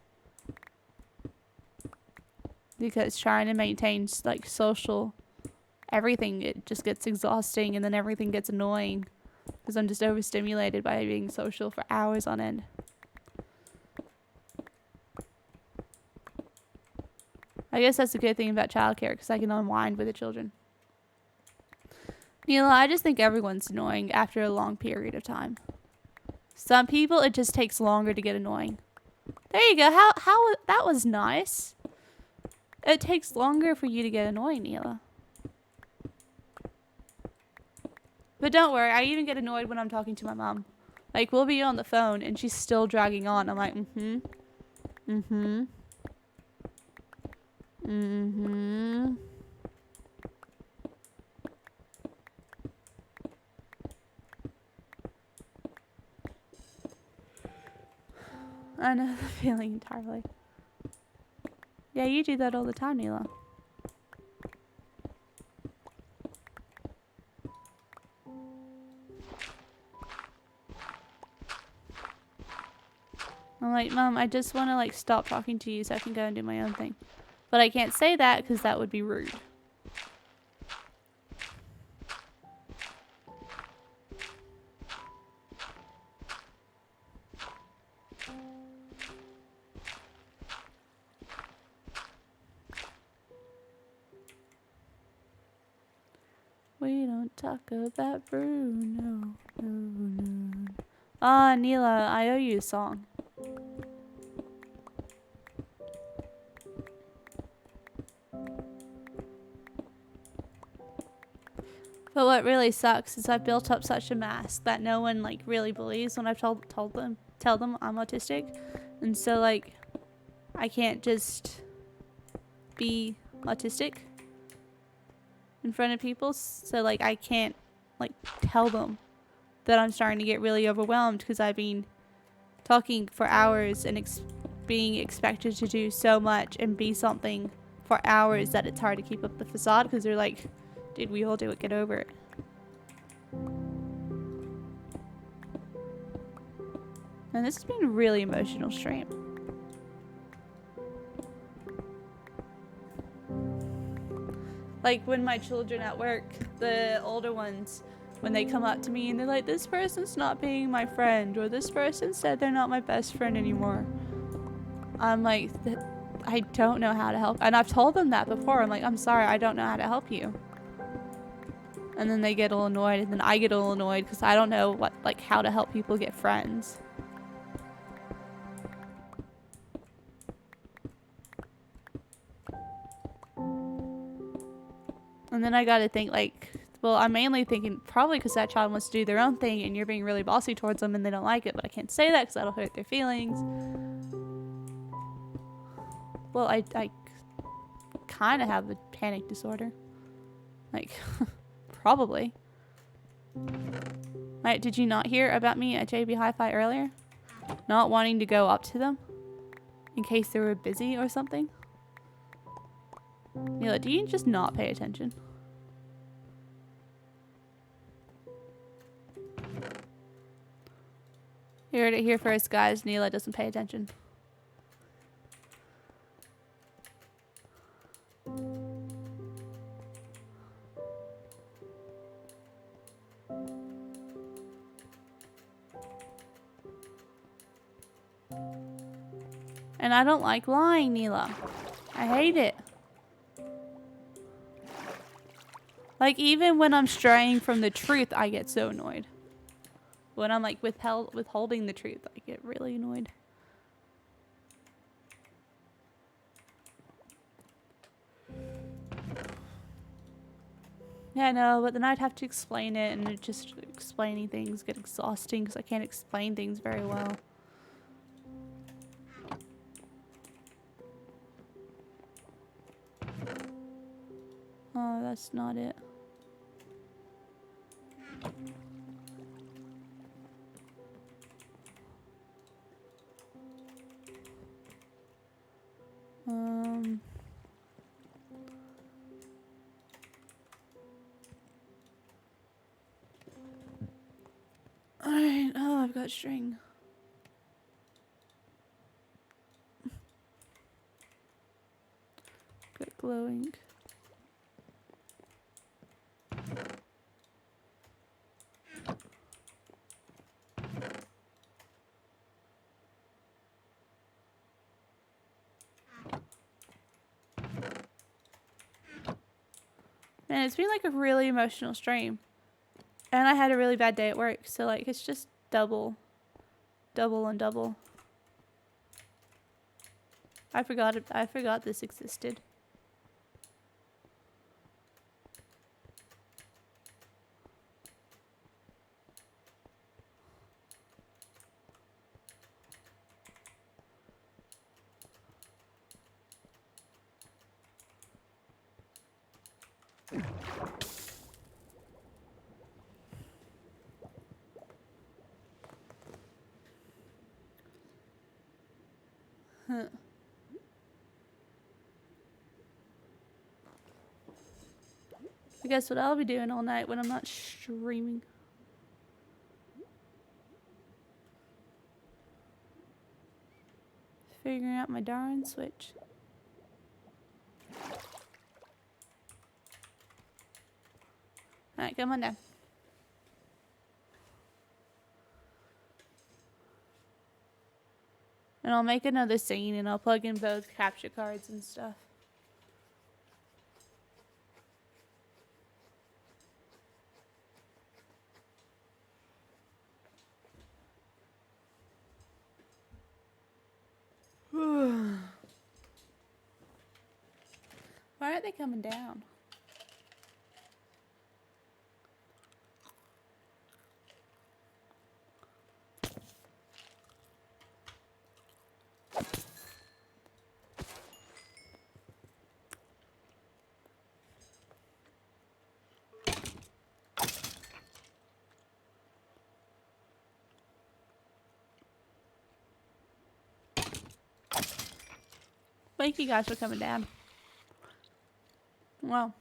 Because trying to maintain like social everything, it just gets exhausting, and then everything gets annoying because I'm just overstimulated by being social for hours on end. I guess that's the good thing about childcare, because I can unwind with the children. You know, I just think everyone's annoying after a long period of time. Some people, it just takes longer to get annoying. There you go. How that was nice. It takes longer for you to get annoying, Neela. But don't worry, I even get annoyed when I'm talking to my mom. Like, we'll be on the phone, and she's still dragging on. I'm like, mm-hmm. Mm-hmm. Mm-hmm. I know the feeling entirely. Yeah, you do that all the time, Neela. I'm like, Mom, I just want to like stop talking to you so I can go and do my own thing. But I can't say that because that would be rude. We don't talk about Bruno. No. Ah, Neela, I owe you a song. But what really sucks is I've built up such a mask that no one like really believes when I've tell them I'm autistic, and so like I can't just be autistic in front of people. So like I can't like tell them that I'm starting to get really overwhelmed because I've been talking for hours and being expected to do so much and be something for hours that it's hard to keep up the facade, because they're like, dude, we all do it, get over it. And this has been a really emotional stream. Like when my children at work, the older ones, when they come up to me and they're like, this person's not being my friend, or this person said they're not my best friend anymore. I'm like, I don't know how to help. And I've told them that before. I'm like, I'm sorry, I don't know how to help you. And then they get all annoyed, and then I get all annoyed because I don't know how to help people get friends. And then I gotta think like, well, I'm mainly thinking probably because that child wants to do their own thing and you're being really bossy towards them and they don't like it, but I can't say that because that'll hurt their feelings. Well, I kind of have a panic disorder. Like, probably. Wait, did you not hear about me at JB Hi-Fi earlier? Not wanting to go up to them? In case they were busy or something? Neela, do you just not pay attention? You heard it here first, guys. Neela doesn't pay attention. And I don't like lying, Neela. I hate it. Like, even when I'm straying from the truth, I get so annoyed. When I'm like withholding the truth, I get really annoyed. Yeah, no, but then I'd have to explain it, and just explaining things get exhausting because I can't explain things very well. Oh, that's not it. Alright, oh, I've got string. Got glowing. Man, it's been like a really emotional stream. And I had a really bad day at work, so like it's just double and double. I forgot this existed. Huh. I guess what I'll be doing all night when I'm not streaming. Figuring out my darn switch. Alright, come on down. And I'll make another scene and I'll plug in both capture cards and stuff. Why aren't they coming down? Thank you guys for coming down. Well.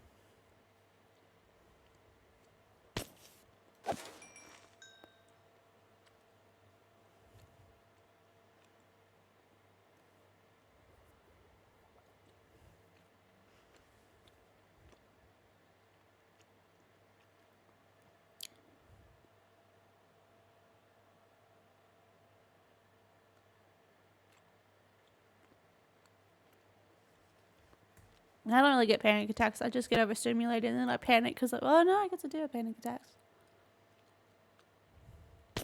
I don't really get panic attacks. I just get overstimulated and then I panic because like, oh no, I get to do a panic attacks. I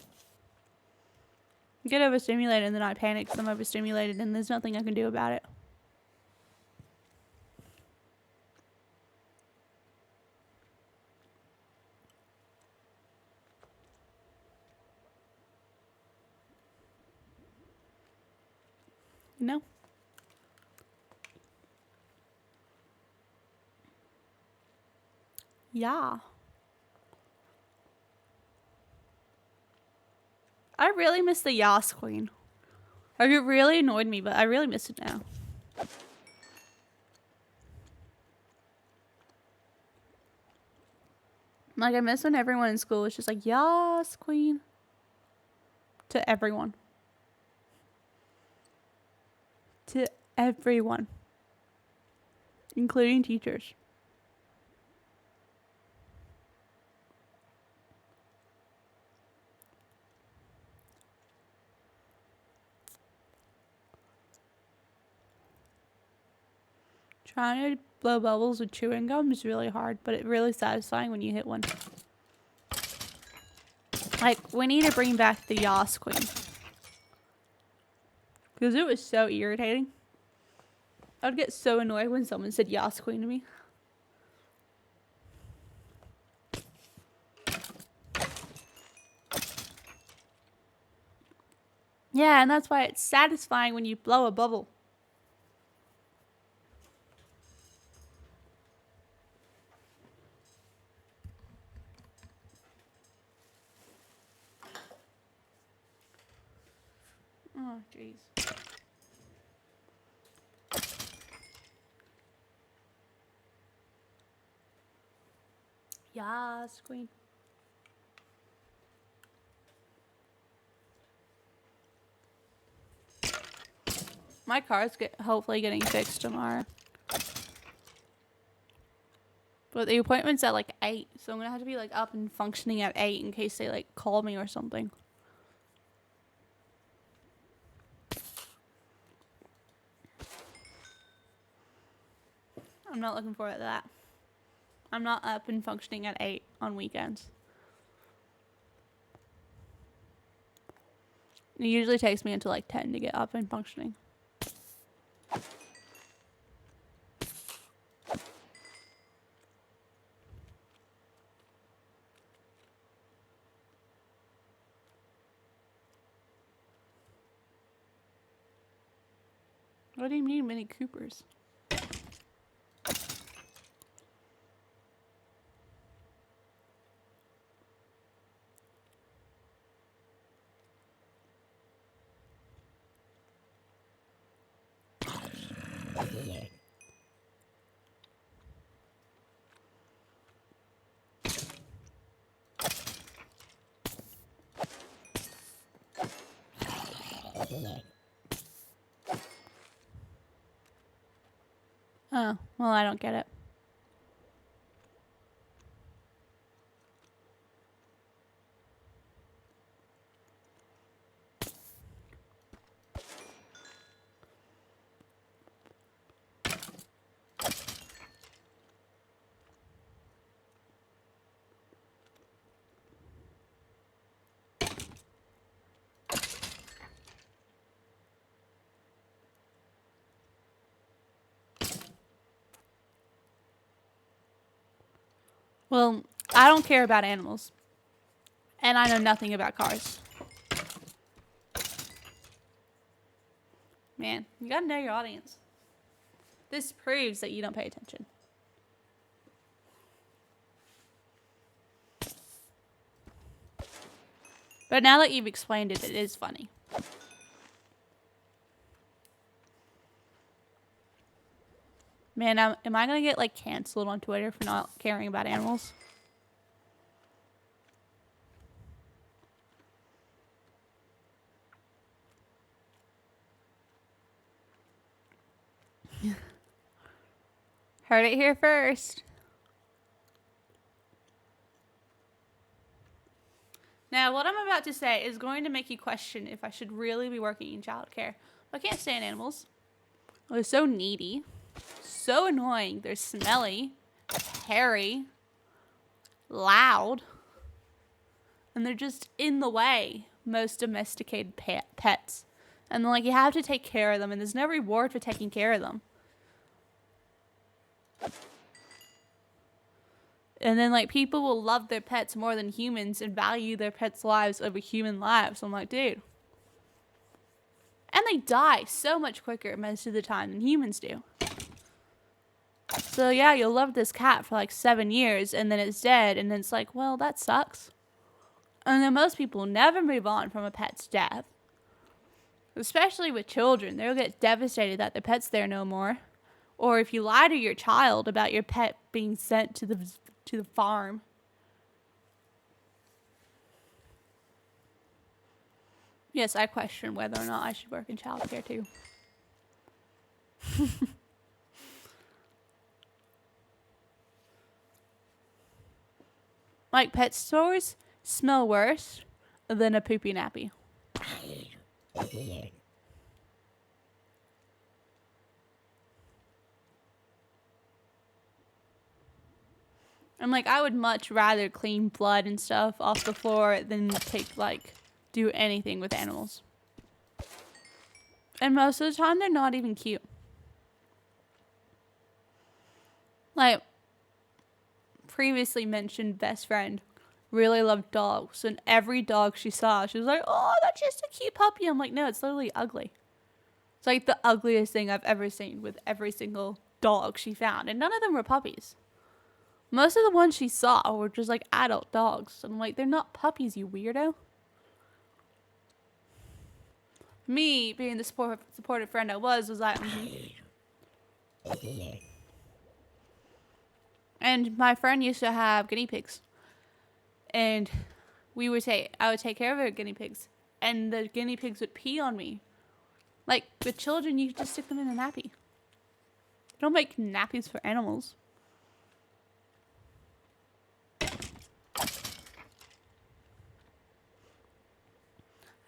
get overstimulated and then I panic because I'm overstimulated and there's nothing I can do about it. You know? Yeah. I really miss the Yas Queen. Like, it really annoyed me, but I really miss it now. Like, I miss when everyone in school was just like, Yas Queen. To everyone. To everyone. Including teachers. Trying to blow bubbles with chewing gum is really hard, but it's really satisfying when you hit one. Like, we need to bring back the Yas Queen. Because it was so irritating. I would get so annoyed when someone said Yas Queen to me. Yeah, and that's why it's satisfying when you blow a bubble. Oh, jeez. Yas, Queen. My car's hopefully getting fixed tomorrow. But the appointment's at like 8, so I'm gonna have to be like up and functioning at 8 in case they like call me or something. I'm not looking forward to that. I'm not up and functioning at 8 on weekends. It usually takes me until like 10 to get up and functioning. What do you mean, Mini Coopers? Oh, well, I don't get it. Well, I don't care about animals. And I know nothing about cars. Man, you gotta know your audience. This proves that you don't pay attention. But now that you've explained it, it is funny. Man, am I gonna get like canceled on Twitter for not caring about animals? Heard it here first. Now, what I'm about to say is going to make you question if I should really be working in childcare. I can't stand animals. They're so needy, so annoying. They're smelly, hairy, loud, and they're just in the way. Most domesticated pets. And like you have to take care of them, and there's no reward for taking care of them. And then, like, people will love their pets more than humans and value their pets' lives over human lives. I'm like, dude. And they die so much quicker most of the time than humans do. So, yeah, you'll love this cat for, like, 7 years, and then it's dead, and then it's like, well, that sucks. And then most people never move on from a pet's death. Especially with children. They'll get devastated that their pet's there no more. Or if you lie to your child about your pet being sent to the farm. Yes, I question whether or not I should work in childcare too. Like, pet stores smell worse than a poopy nappy. I'm like, I would much rather clean blood and stuff off the floor than do anything with animals. And most of the time, they're not even cute. Like, previously mentioned best friend really loved dogs, and every dog she saw, she was like, oh, that's just a cute puppy. I'm like, no, it's literally ugly. It's like the ugliest thing I've ever seen with every single dog she found, and none of them were puppies. Most of the ones she saw were just like adult dogs, and I'm like, they're not puppies, you weirdo. Me being the supportive friend I was like, And my friend used to have guinea pigs. And I would take care of her guinea pigs. And the guinea pigs would pee on me. Like, with children, you just stick them in a nappy. Don't make nappies for animals.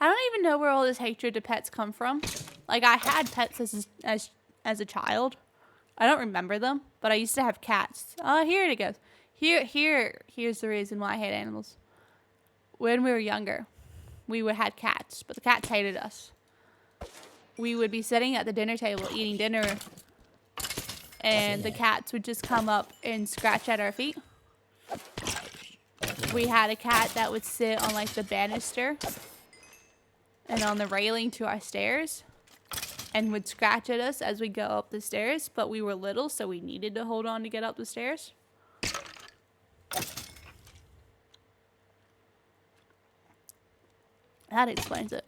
I don't even know where all this hatred to pets come from. Like, I had pets as a child. I don't remember them, but I used to have cats. Oh, here it goes. Here's the reason why I hate animals. When we were younger, we had cats, but the cats hated us. We would be sitting at the dinner table eating dinner, and the cats would just come up and scratch at our feet. We had a cat that would sit on like the banister and on the railing to our stairs and would scratch at us as we go up the stairs, but we were little, so we needed to hold on to get up the stairs. That explains it.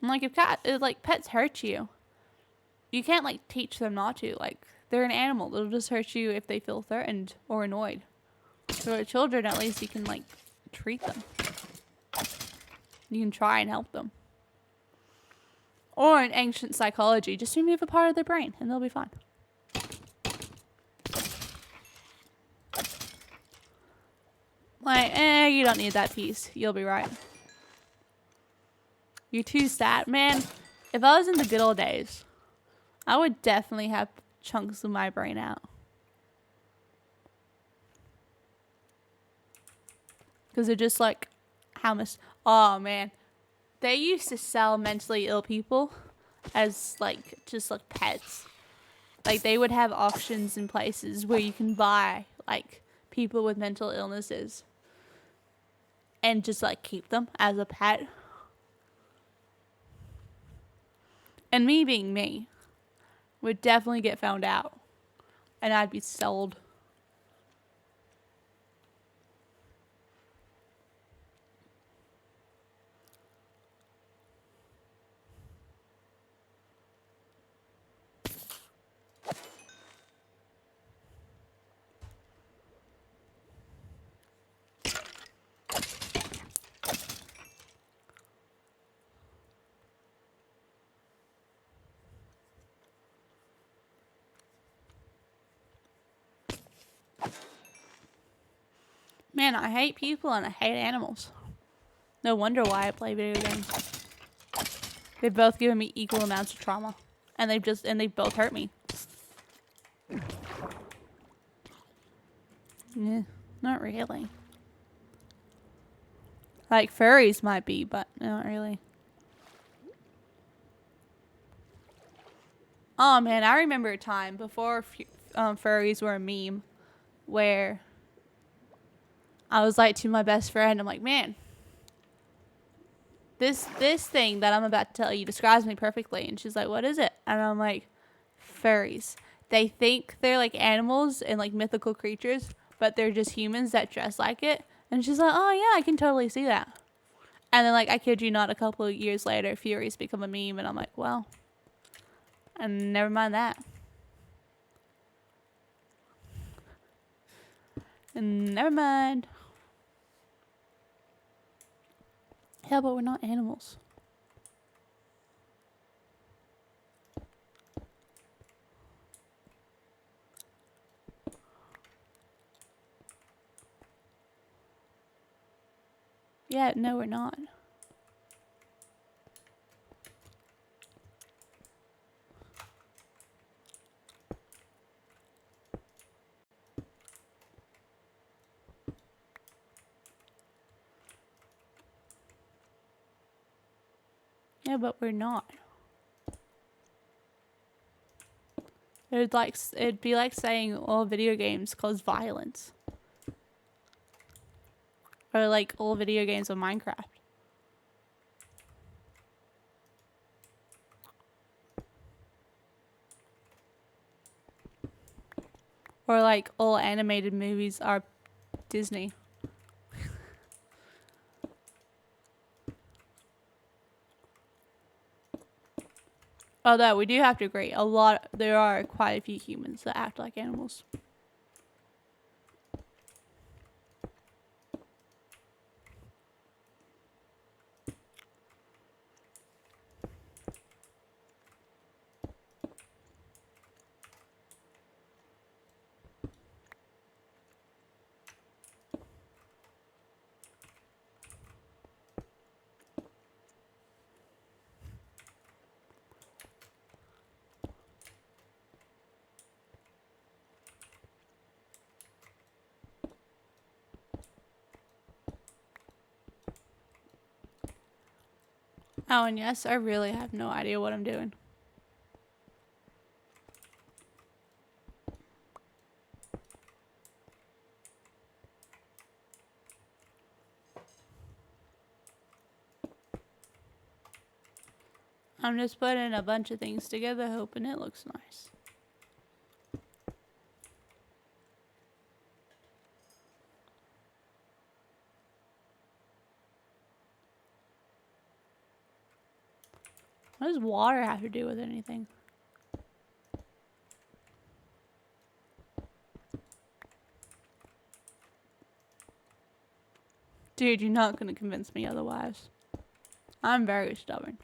And like, if pets hurt you, you can't like teach them not to. Like, they're an animal. They'll just hurt you if they feel threatened or annoyed. So with children, at least you can like treat them. You can try and help them. Or in ancient psychology, just remove a part of their brain and they'll be fine. Like, you don't need that piece. You'll be right. You're too sad. Man, if I was in the good old days, I would definitely have chunks of my brain out. Because they're just like, how much... Oh, man. They used to sell mentally ill people as, like, just, like, pets. Like, they would have auctions in places where you can buy, like, people with mental illnesses. And just, like, keep them as a pet. And me being me would definitely get found out. And I'd be sold. Man, I hate people and I hate animals. No wonder why I play video games. They've both given me equal amounts of trauma. And they've both hurt me. Yeah, not really. Like, furries might be, but not really. Oh man, I remember a time before furries were a meme where I was like to my best friend, I'm like, man, this thing that I'm about to tell you describes me perfectly. And she's like, what is it? And I'm like, furries. they think they're like animals and like mythical creatures, but they're just humans that dress like it. And she's like, oh yeah, I can totally see that. And then like, I kid you not, a couple of years later, Fury's become a meme, and I'm like, well, and never mind that. And never mind. Yeah, but we're not animals. Yeah, no, we're not. Yeah, but we're not. It'd be like saying all video games cause violence. Or like all video games of Minecraft. Or like all animated movies are Disney. Although we do have to agree, there are quite a few humans that act like animals. Oh, and yes, I really have no idea what I'm doing. I'm just putting a bunch of things together, hoping it looks nice. What does water have to do with anything? Dude, you're not gonna convince me otherwise. I'm very stubborn.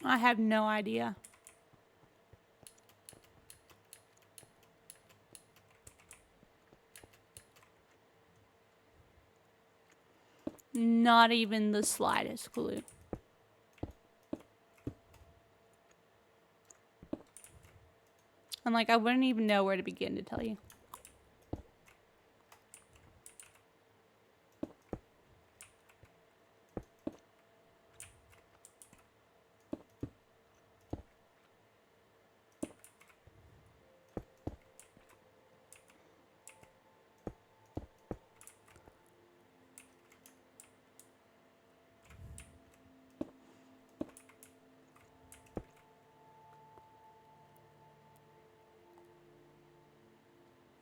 I have no idea. Not even the slightest clue. And like, I wouldn't even know where to begin to tell you.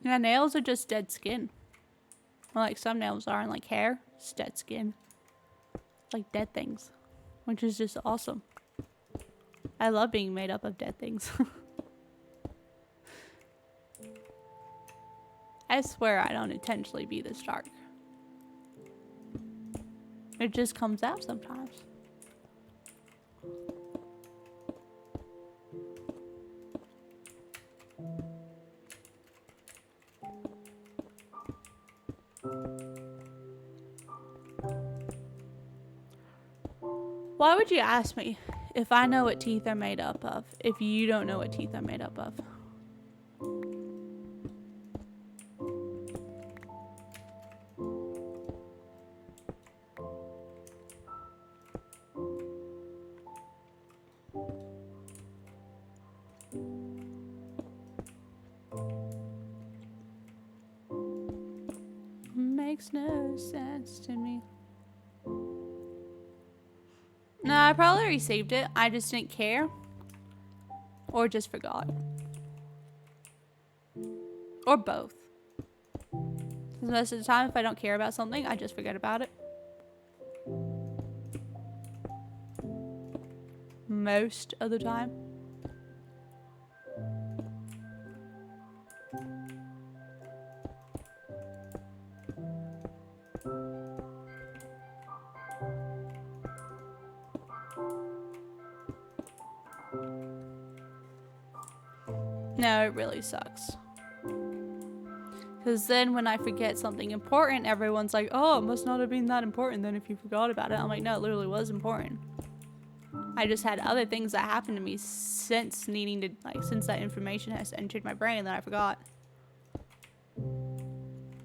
Yeah, nails are just dead skin. Well, like some nails are, and like hair, it's dead skin. It's like dead things, which is just awesome. I love being made up of dead things. I swear I don't intentionally be this dark. It just comes out sometimes. Why would you ask me if I know what teeth are made up of, if you don't know what teeth are made up of? Makes no sense to me. No, I probably received it. I just didn't care. Or just forgot. Or both. Most of the time, if I don't care about something, I just forget about it. Most of the time. No, it really sucks. Because then when I forget something important, everyone's like, oh, it must not have been that important then if you forgot about it. I'm like, no, it literally was important. I just had other things that happened to me since needing to, like, since that information has entered my brain that I forgot.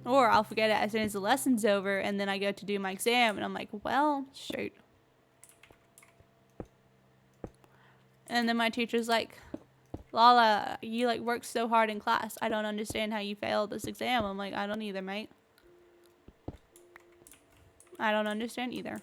Or I'll forget it as soon as the lesson's over and then I go to do my exam and I'm like, well, shoot. And then my teacher's like, Lala, you like worked so hard in class. I don't understand how you failed this exam. I'm like, I don't either, mate. I don't understand either.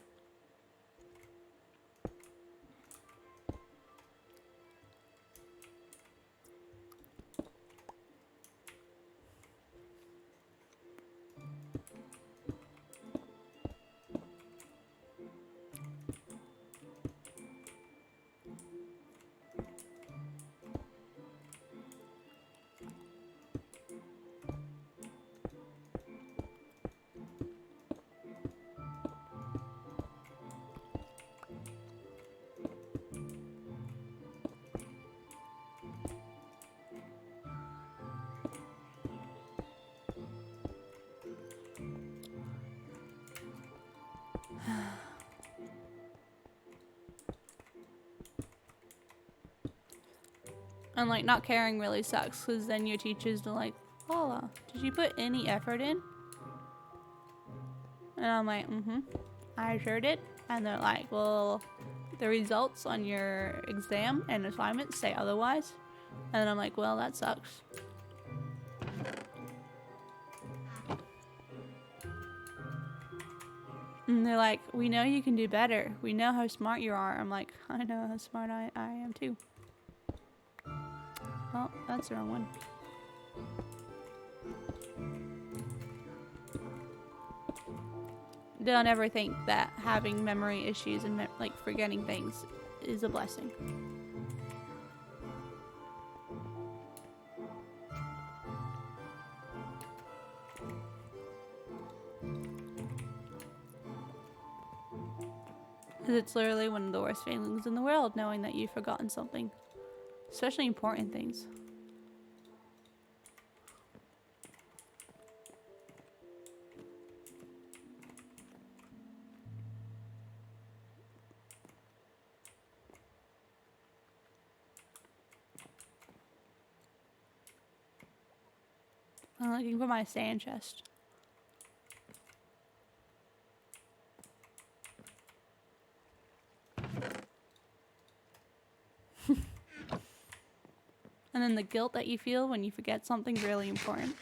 And like not caring really sucks because then your teachers are like, Lala, did you put any effort in? And I'm like, I sure did. And they're like, well, the results on your exam and assignments say otherwise. And I'm like, well, that sucks. And they're like, we know you can do better. We know how smart you are. I'm like, I know how smart I am too. Oh, that's the wrong one. Don't ever think that having memory issues and like forgetting things is a blessing. Because it's literally one of the worst feelings in the world, knowing that you've forgotten something. Especially important things. I'm looking for my sand chest. And then the guilt that you feel when you forget something really important.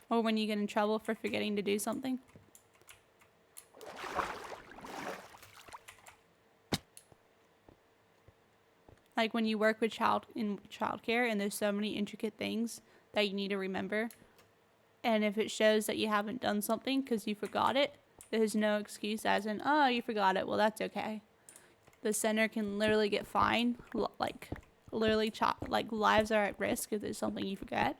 Or when you get in trouble for forgetting to do something. Like when you work with childcare and there's so many intricate things that you need to remember. And if it shows that you haven't done something because you forgot it, there's no excuse as in, oh, you forgot it. Well, that's okay. The center can literally get fined. Like, literally, like lives are at risk if there's something you forget.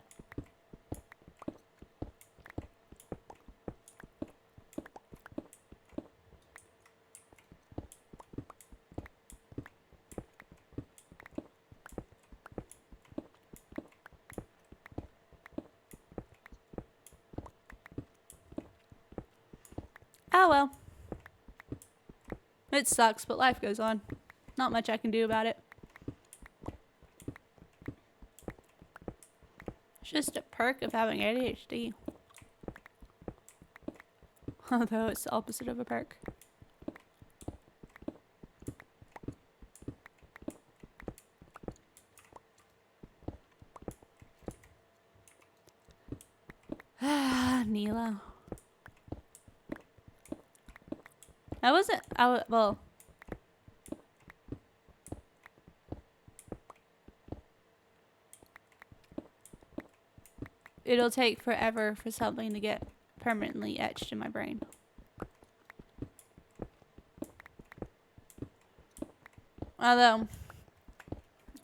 Oh well. It sucks, but life goes on. Not much I can do about it. It's just a perk of having ADHD. Although it's the opposite of a perk. Nilo. I wasn't. Well. It'll take forever for something to get permanently etched in my brain. Although,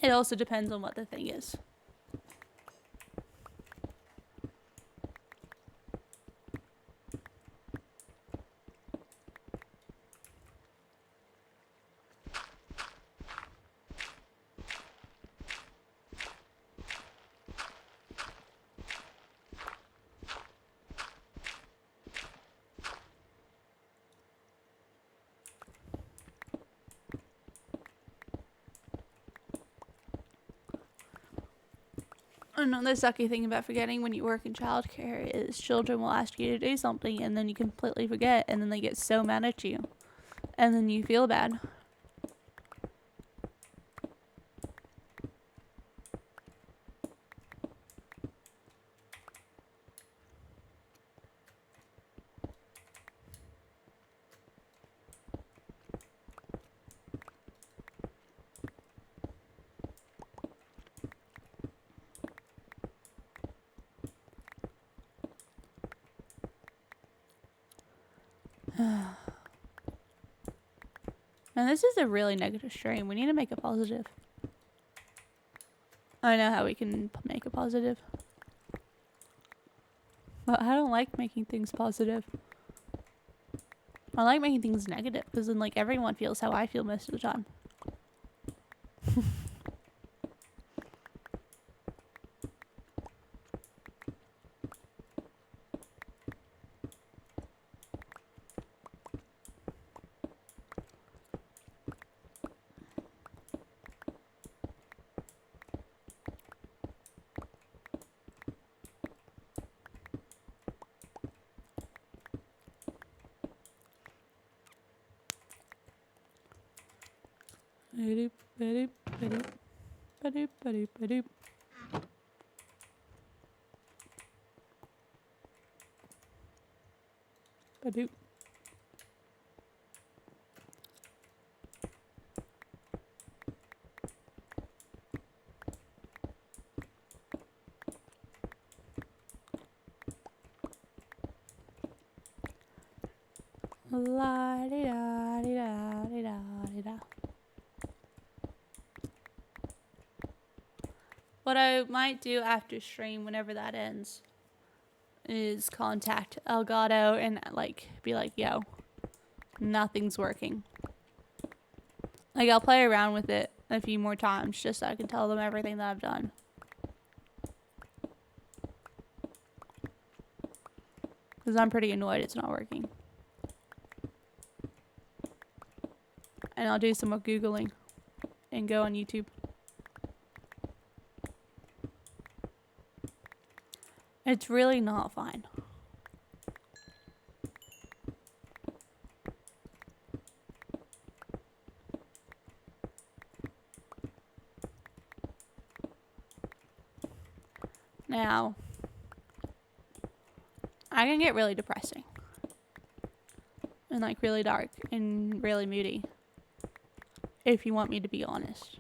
it also depends on what the thing is. Another sucky thing about forgetting when you work in childcare is children will ask you to do something and then you completely forget and then they get so mad at you. And then you feel bad. And this is a really negative stream. We need to make it positive. I know how we can make it positive. But I don't like making things positive. I like making things negative because then like everyone feels how I feel most of the time. La di da di da di da di da. What I might do after stream, whenever that ends, is contact Elgato and like be like, yo, nothing's working. Like I'll play around with it a few more times just so I can tell them everything that I've done. Because I'm pretty annoyed it's not working. And I'll do some more Googling and go on YouTube. It's really not fine. Now, I can get really depressing. And like really dark and really moody. If you want me to be honest.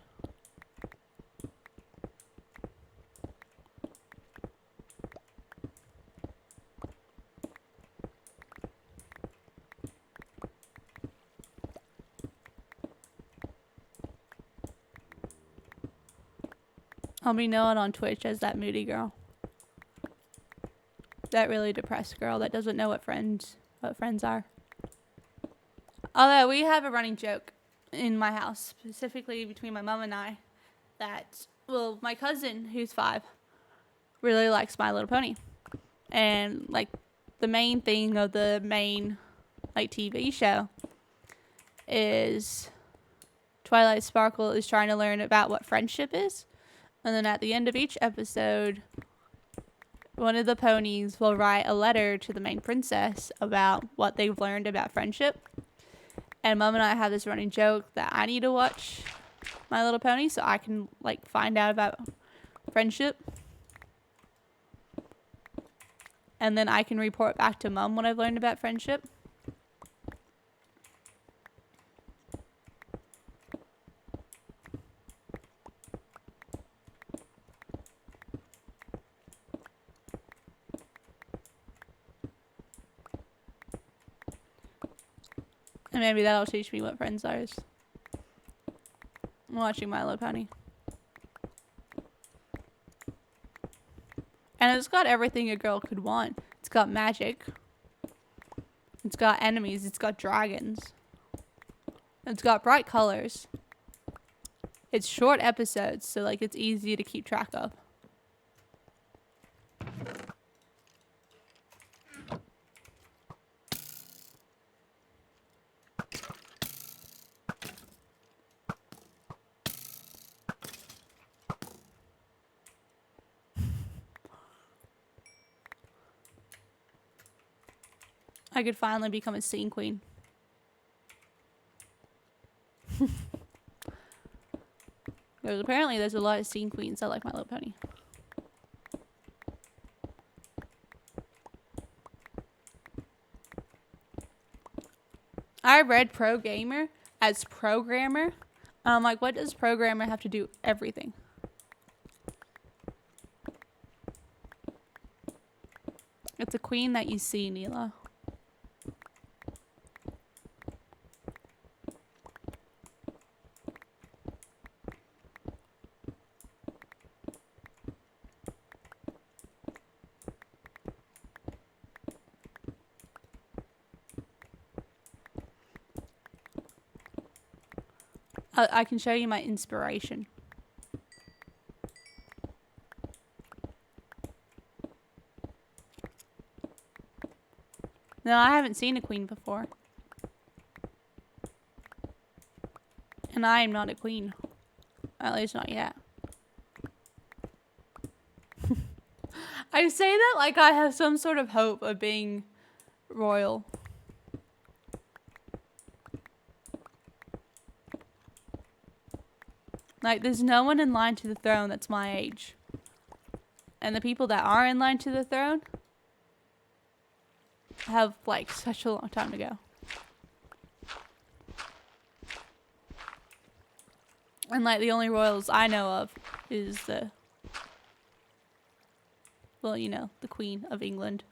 I'll be known on Twitch as that moody girl. That really depressed girl that doesn't know what friends are. Although we have a running joke in my house, specifically between my mom and I, that, well, my cousin, who's 5, really likes My Little Pony. And, like, the main thing of the main like TV show is Twilight Sparkle is trying to learn about what friendship is. And then at the end of each episode, one of the ponies will write a letter to the main princess about what they've learned about friendship. And Mom and I have this running joke that I need to watch My Little Pony so I can like find out about friendship. And then I can report back to Mom what I've learned about friendship. And maybe that'll teach me what friends are. I'm watching My Little Pony. And it's got everything a girl could want. It's got magic. It's got enemies. It's got dragons. It's got bright colors. It's short episodes, so like it's easy to keep track of. I could finally become a scene queen. Apparently there's a lot of scene queens that like My Little Pony. I read pro gamer as programmer. Like what does programmer have to do everything? It's a queen that you see, Neela. I can show you my inspiration. No, I haven't seen a queen before. And I am not a queen. At least not yet. I say that like I have some sort of hope of being royal. Like, there's no one in line to the throne that's my age. And the people that are in line to the throne have, like, such a long time to go. And, like, the only royals I know of is the... Well, you know, the Queen of England.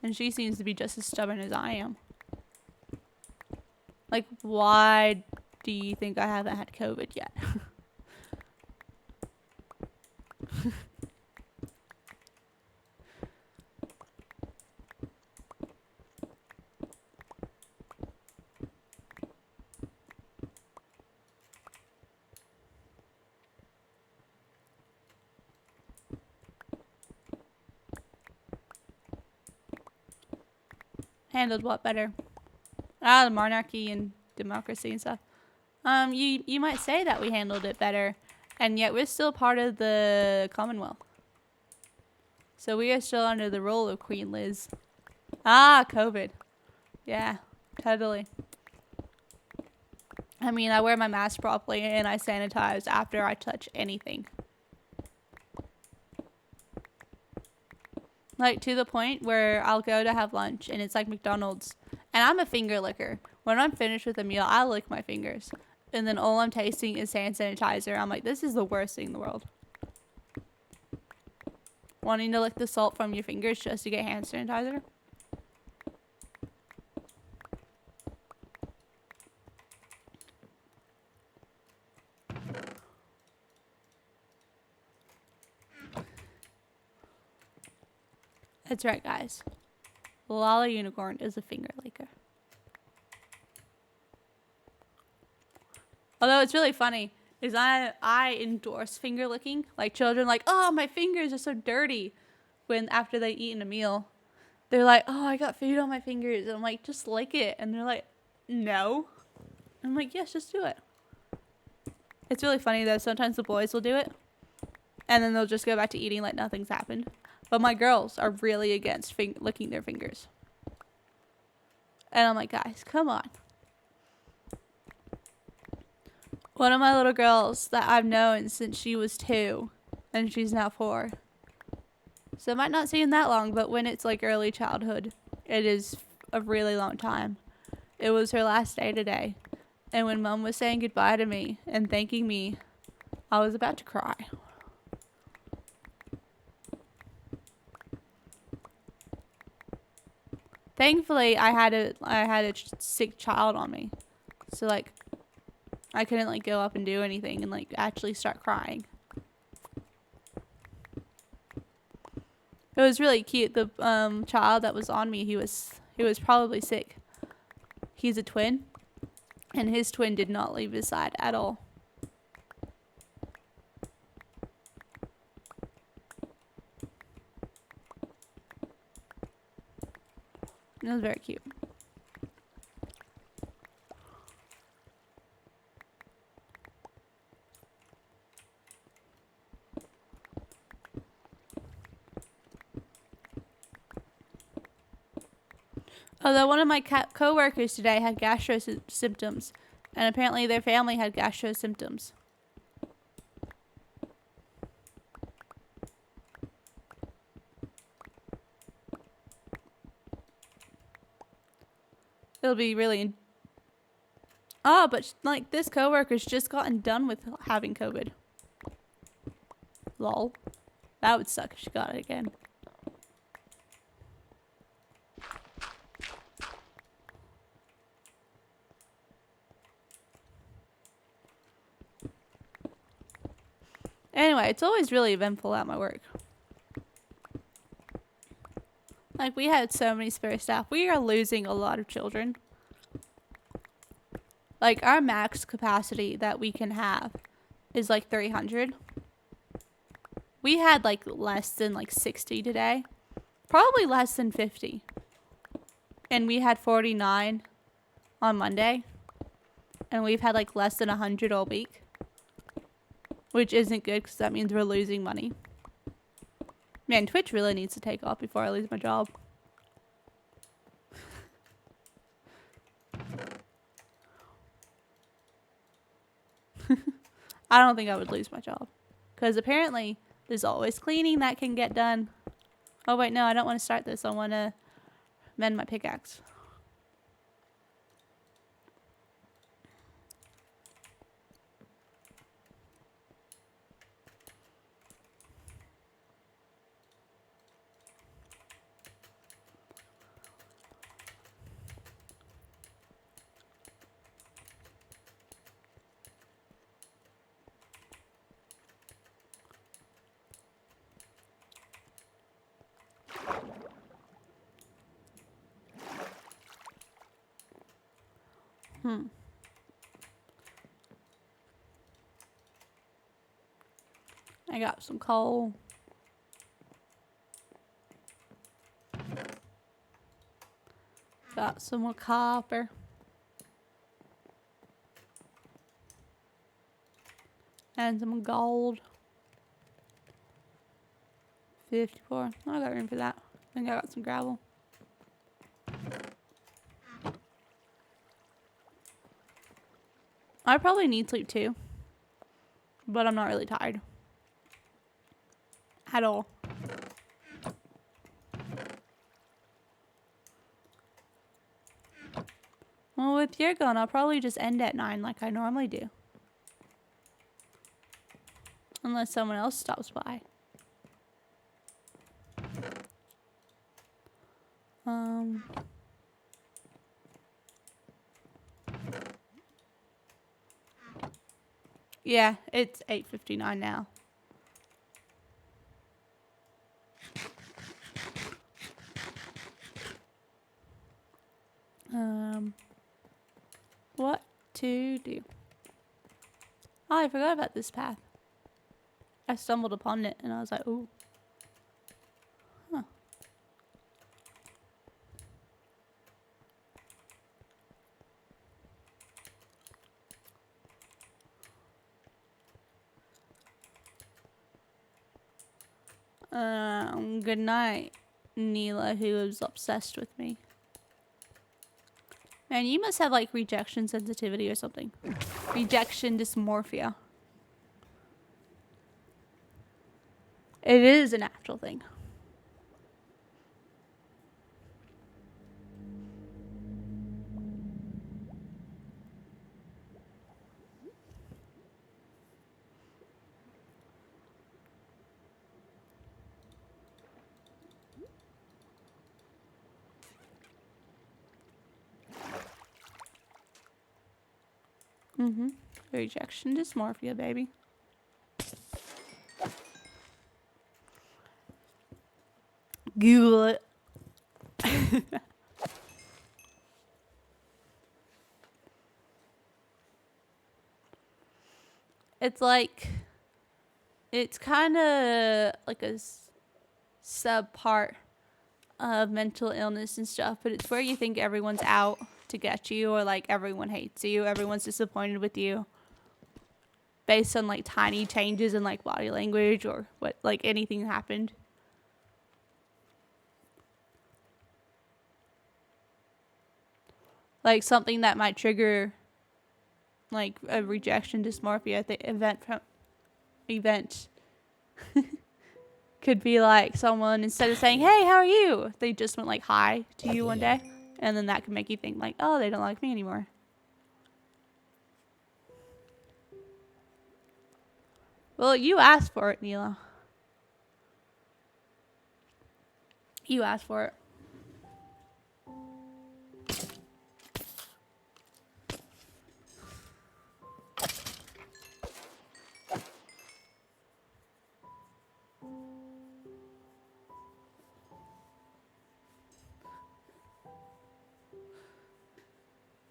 And she seems to be just as stubborn as I am. Like, why do you think I haven't had COVID yet? Handled what better? The monarchy and democracy and stuff. You might say that we handled it better, and yet we're still part of the Commonwealth. So we are still under the rule of Queen Liz. COVID. Yeah, totally. I mean, I wear my mask properly and I sanitize after I touch anything. Like, to the point where I'll go to have lunch and it's like McDonald's. And I'm a finger licker. When I'm finished with a meal, I lick my fingers. And then all I'm tasting is hand sanitizer. I'm like, this is the worst thing in the world. Wanting to lick the salt from your fingers just to get hand sanitizer. That's right, guys. Lala Unicorn is a finger licker. Although it's really funny, is I endorse finger licking. Like children like, oh, my fingers are so dirty when after they eat a meal. They're like, oh, I got food on my fingers. And I'm like, just lick it. And they're like, no. I'm like, yes, just do it. It's really funny though. Sometimes the boys will do it. And then they'll just go back to eating like nothing's happened. But my girls are really against licking their fingers. And I'm like, guys, come on. One of my little girls that I've known since she was 2. And she's now 4. So it might not seem that long, but when it's like early childhood, it is a really long time. It was her last day today. And when Mom was saying goodbye to me and thanking me, I was about to cry. Thankfully, I had a sick child on me. So like I couldn't like go up and do anything and like actually start crying. It was really cute. The child that was on me, he was probably sick. He's a twin, and his twin did not leave his side at all. It was very cute. Although one of my co-workers today had gastro symptoms, and apparently their family had gastro symptoms. It'll be really... Oh, but like this co-worker's just gotten done with having COVID. Lol. That would suck if she got it again. Anyway, it's always really eventful at my work. Like, we had so many spare staff. We are losing a lot of children. Like, our max capacity that we can have is like 300. We had like less than like 60 today. Probably less than 50. And we had 49 on Monday. And we've had like less than 100 all week. Which isn't good because that means we're losing money. Man, Twitch really needs to take off before I lose my job. I don't think I would lose my job. Because apparently there's always cleaning that can get done. Oh wait, no, I don't want to start this. I want to mend my pickaxe. I got some coal. Got some more copper. And some gold. 54. Oh, I got room for that. I think I got some gravel. I probably need sleep too. But I'm not really tired. At all. Well, with your gun, I'll probably just end at 9 like I normally do. Unless someone else stops by. Yeah, it's 8:59 now. What to do? Oh, I forgot about this path. I stumbled upon it and I was like, ooh. Huh. Good night, Neela, who is obsessed with me. Man, you must have like rejection sensitivity or something. Rejection dysmorphia. It is an actual thing. Mm-hmm. Rejection dysmorphia, baby. Google it. It's like, it's kind of like a sub part of mental illness and stuff, but it's where you think everyone's out to get you, or like everyone hates you, everyone's disappointed with you, based on like tiny changes in like body language or what, like anything happened. Like something that might trigger like a rejection dysmorphia event could be like someone, instead of saying, hey, how are you? They just went like hi to you one day. And then that could make you think like, oh, they don't like me anymore. Well, you asked for it, Neela. You asked for it.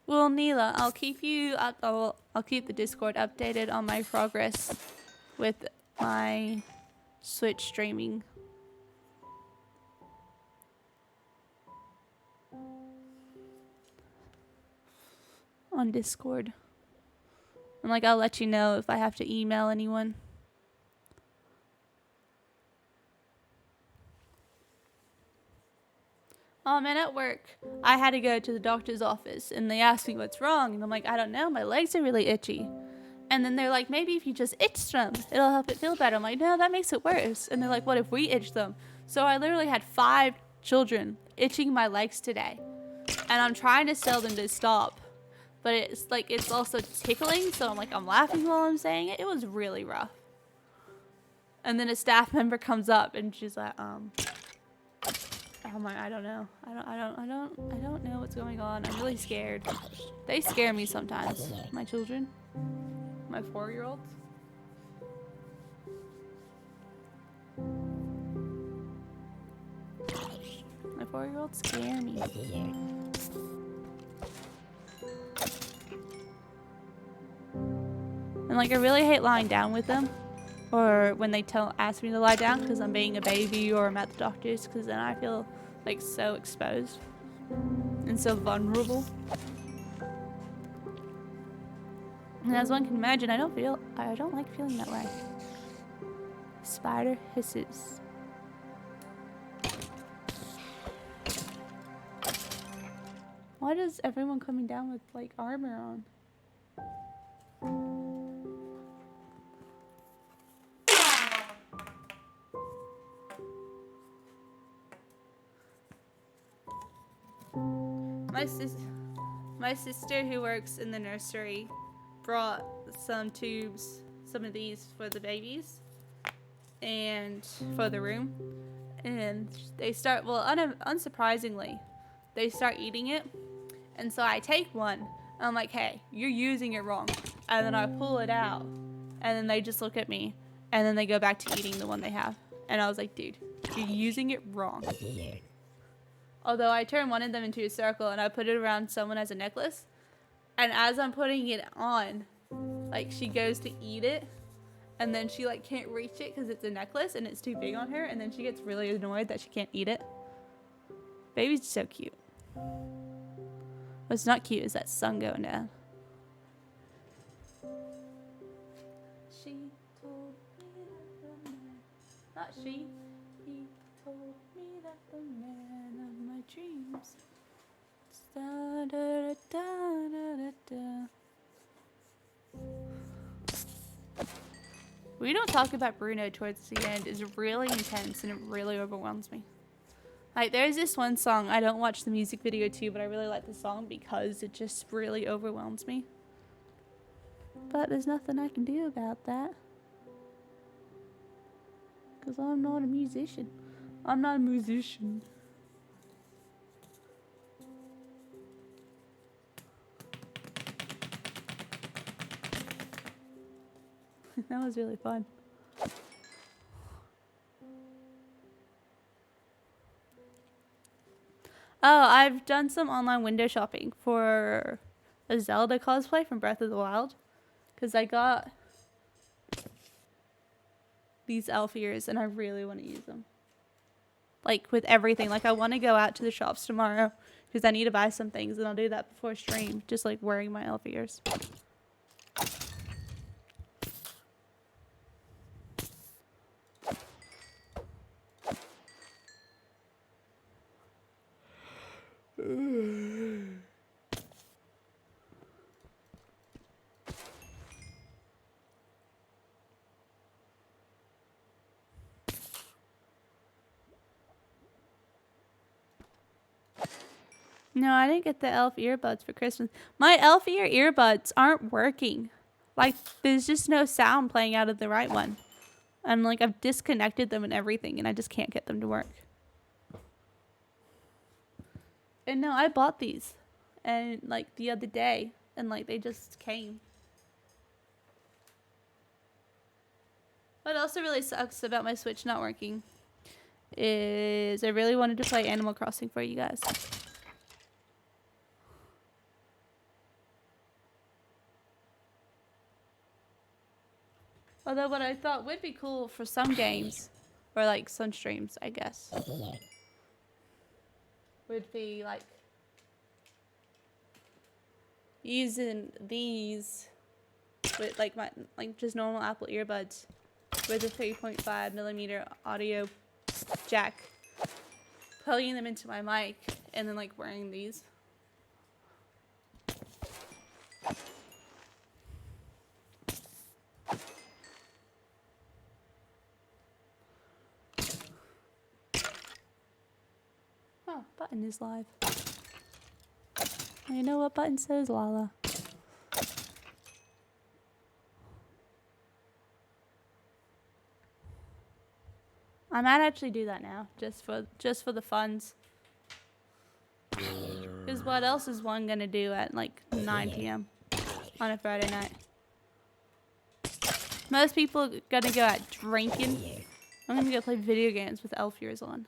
Well, Neela, I'll keep you up. I'll keep the Discord updated on my progress with my Switch streaming. On Discord. And like, I'll let you know if I have to email anyone. Oh man, at work, I had to go to the doctor's office and they asked me what's wrong. And I'm like, I don't know, my legs are really itchy. And then they're like, maybe if you just itch them, it'll help it feel better. I'm like, no, that makes it worse. And they're like, what if we itch them? So I literally had 5 children itching my legs today. And I'm trying to tell them to stop. But it's like, it's also tickling. So I'm like, I'm laughing while I'm saying it. It was really rough. And then a staff member comes up and she's like, I'm like, I don't know. I don't know what's going on. I'm really scared. They scare me sometimes. My children. My 4-year-olds. My 4-year-olds scare me. And like, I really hate lying down with them. Or when they ask me to lie down because I'm being a baby or I'm at the doctor's, because then I feel like so exposed and so vulnerable. And as one can imagine, I don't like feeling that way. Spider hisses. Why does everyone coming down with like armor on? My sister who works in the nursery brought some tubes, some of these for the babies and for the room, and they start, well, unsurprisingly, they start eating it. And so I take one and I'm like, hey, you're using it wrong. And then I pull it out and then they just look at me and then they go back to eating the one they have. And I was like, dude, you're using it wrong. Although I turned one of them into a circle and I put it around someone as a necklace. And as I'm putting it on, like, she goes to eat it. And then she like can't reach it because it's a necklace and it's too big on her. And then she gets really annoyed that she can't eat it. Baby's so cute. What's not cute is that sun going down. She told me that. Not she. told me that the man of my dreams. Da, da, da, da, da, da. We don't talk about Bruno towards the end is really intense and it really overwhelms me. Like, there's this one song, I don't watch the music video too, but I really like the song because it just really overwhelms me. But there's nothing I can do about that. Because I'm not a musician. I'm not a musician. That was really fun. Oh, I've done some online window shopping for a Zelda cosplay from Breath of the Wild. Because I got these elf ears and I really want to use them. Like with everything. Like I want to go out to the shops tomorrow because I need to buy some things and I'll do that before stream. Just like wearing my elf ears. No, I didn't get the elf earbuds for Christmas. My elf ear earbuds aren't working. Like, there's just no sound playing out of the right one. I'm like, I've disconnected them and everything, and I just can't get them to work. And no, I bought these, and like the other day, and like they just came. What also really sucks about my Switch not working is I really wanted to play Animal Crossing for you guys. Although what I thought would be cool for some games, or like some streams, I guess, would be like using these with like my just normal Apple earbuds with a 3.5mm audio jack, plugging them into my mic, and then like wearing these. Oh, button is live. You know what button says, Lala? I might actually do that now, just for the funds. Because what else is one gonna do at like 9 p.m. on a Friday night? Most people are gonna go out drinking. I'm gonna go play video games with elf ears on.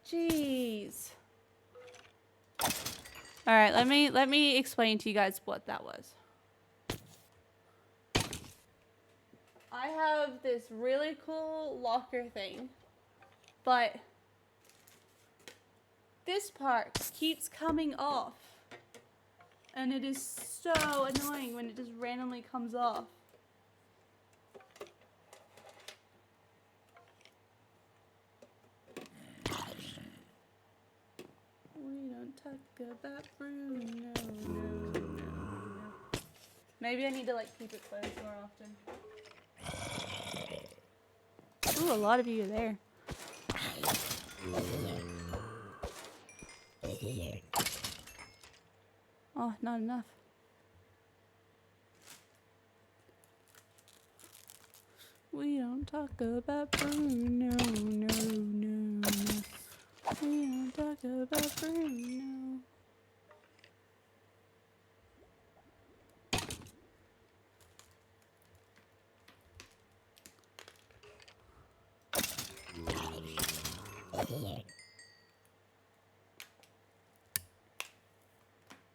Jeez. All right, let me explain to you guys what that was. I have this really cool locker thing, but this part keeps coming off, and it is so annoying when it just randomly comes off. We don't talk about Bruno, no. Maybe I need to like keep it closed more often. Ooh, a lot of you are there. Oh, not enough. We don't talk about Bruno, no. We don't talk about Bruno.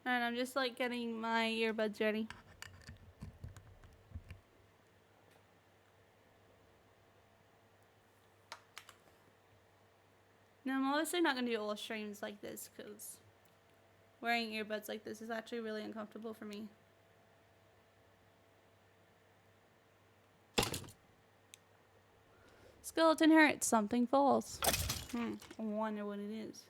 And I'm just like getting my earbuds ready. No, I'm obviously not gonna do all streams like this because Wearing earbuds like this is actually really uncomfortable for me. Skeleton hurts. Something falls. I wonder what it is.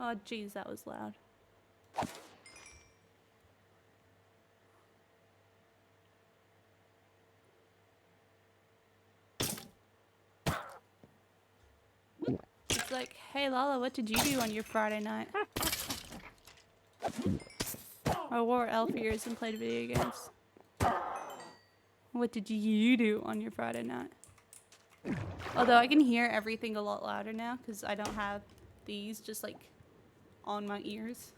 Oh, jeez, that was loud. It's like, hey Lala, what did you do on your Friday night? I wore elf ears and played video games. What did you do on your Friday night? Although I can hear everything a lot louder now because I don't have these just like on my ears.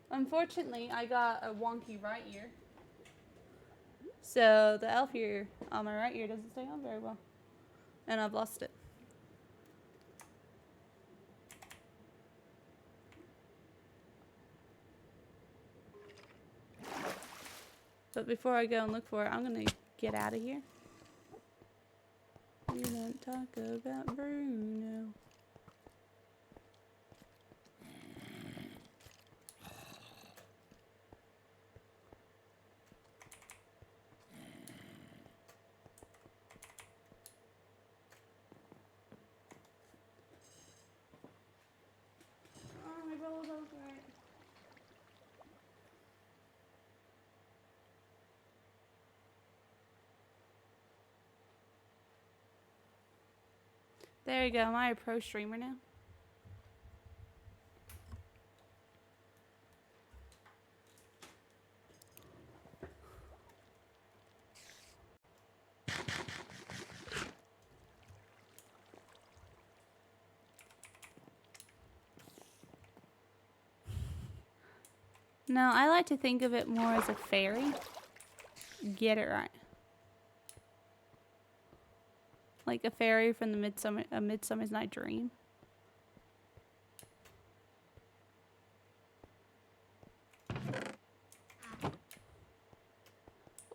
Unfortunately, I got a wonky right ear. So the elf ear on my right ear doesn't stay on very well. And I've lost it. But before I go and look for it, I'm gonna get out of here. We don't talk about Bruno. Oh, my roll's over it. There you go. Am I a pro streamer now? No, I like to think of it more as a fairy. Get it right. Like a fairy from the A Midsummer's Night Dream.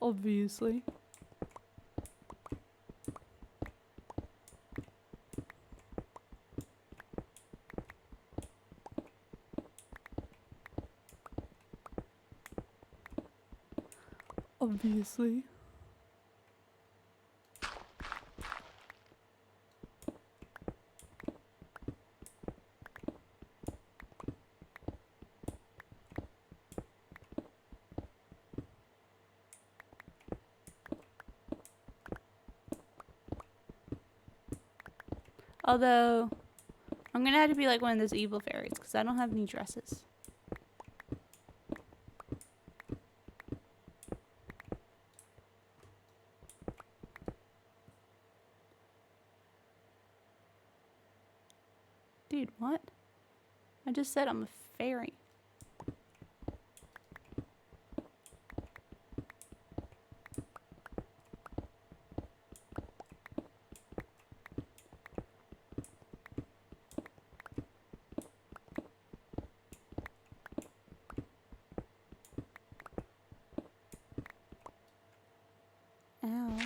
Obviously. Obviously. Although, I'm gonna have to be like one of those evil fairies because I don't have any dresses. Dude, what? I just said I'm a fairy. Ow.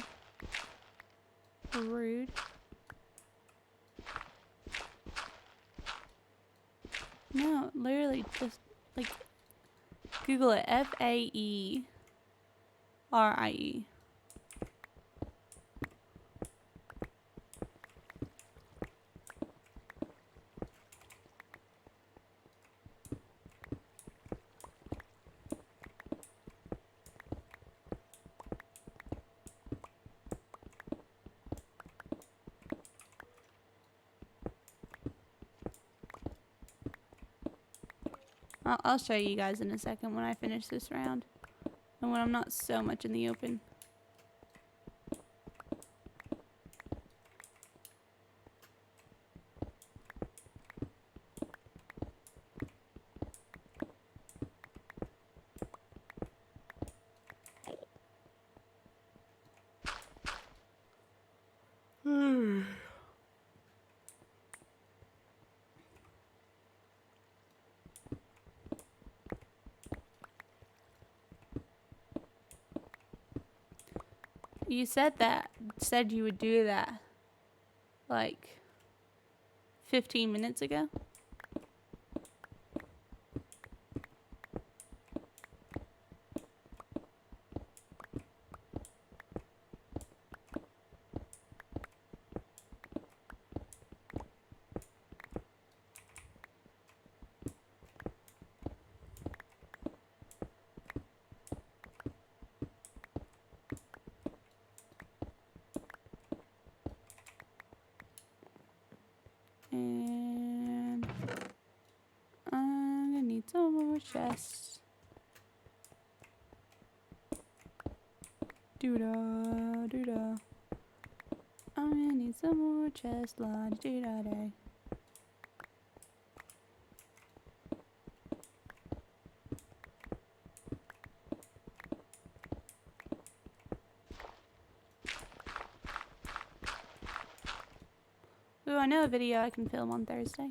Rude. No, literally just like Google it. Faerie. I'll show you guys in a second when I finish this round. And when I'm not so much in the open. You said you would do that like 15 minutes ago. And I'm gonna need some more chests. Doo-da, doo-da. I'm gonna need some more chests. La-dee-da-day. Ooh, I know a video I can film on Thursday.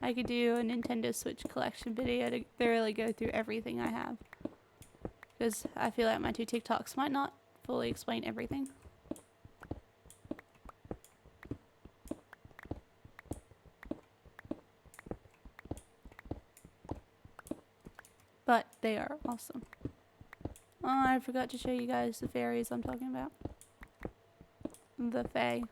I could do a Nintendo Switch collection video to thoroughly go through everything I have. Because I feel like my 2 TikToks might not fully explain everything. But they are awesome. Oh, I forgot to show you guys the fairies I'm talking about. The Fae.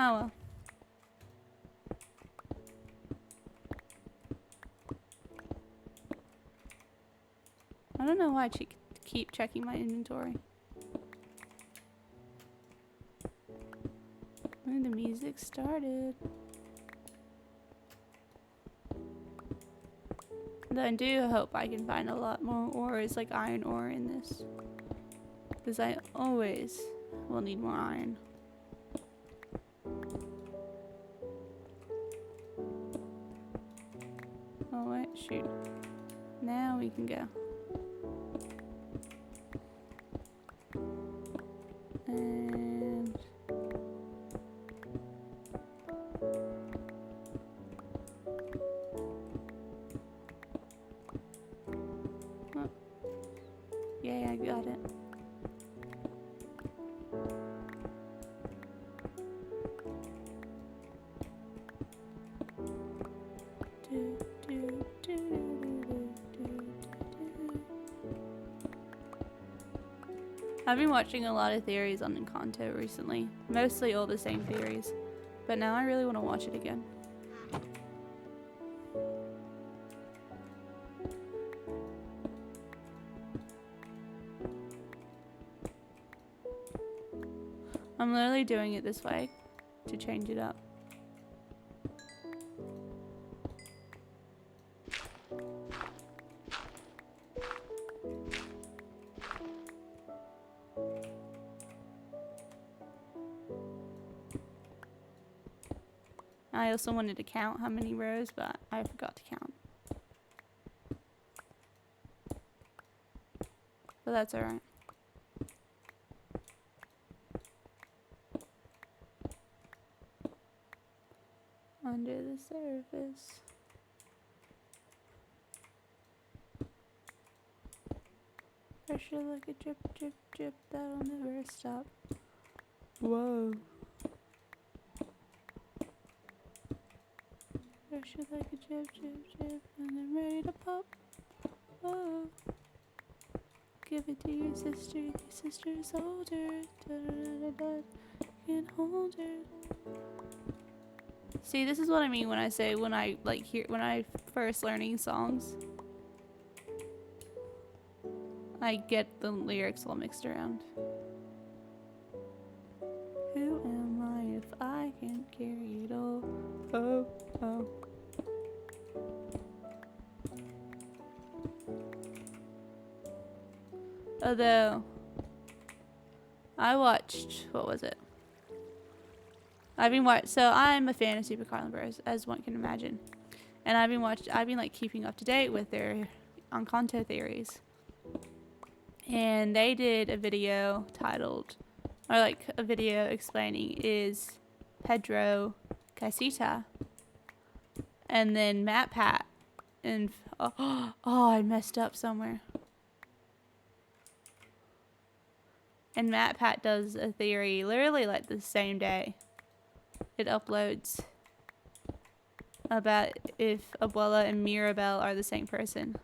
Oh well. I don't know why I keep checking my inventory. Ooh, the music started. Though I do hope I can find a lot more ores, like iron ore in this. Because I always will need more iron. Oh wait, shoot. Now we can go. And oh. Yay, I got it. I've been watching a lot of theories on Encanto recently. Mostly all the same theories. But now I really want to watch it again. I'm literally doing it this way to change it up. I also wanted to count how many rows, but I forgot to count. But that's alright. Under the surface. Pressure like a drip, drip, drip, that'll never stop. Whoa. Pressure like a drip, drip, drip, and I'm ready to pop. Whoa. Give it to your sister, your sister's older. Da da da da da. Can't hold her. See, this is what I mean when I say when I first learning songs. I get the lyrics all mixed around. Who am I if I can't carry it all? Oh, oh. Although, I watched, what was it? So I'm a fan of Super Carlin Bros, as one can imagine. And I've been like keeping up to date with their Encanto theories. And they did a video titled, or like a video explaining, is Pedro Casita? And then Matt Pat and oh, I messed up somewhere. And Matt Pat does a theory literally like the same day. It uploads about if Abuela and Mirabel are the same person.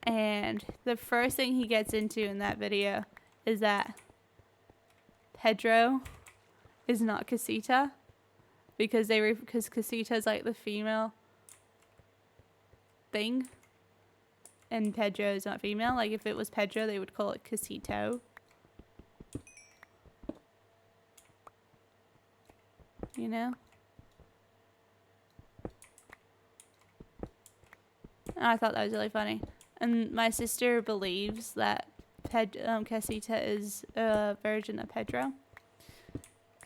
And the first thing he gets into in that video is that Pedro is not Casita because Casita is like the female thing and Pedro is not female. Like if it was Pedro, they would call it Casito. You know? And I thought that was really funny. And my sister believes that Casita is a version of Pedro.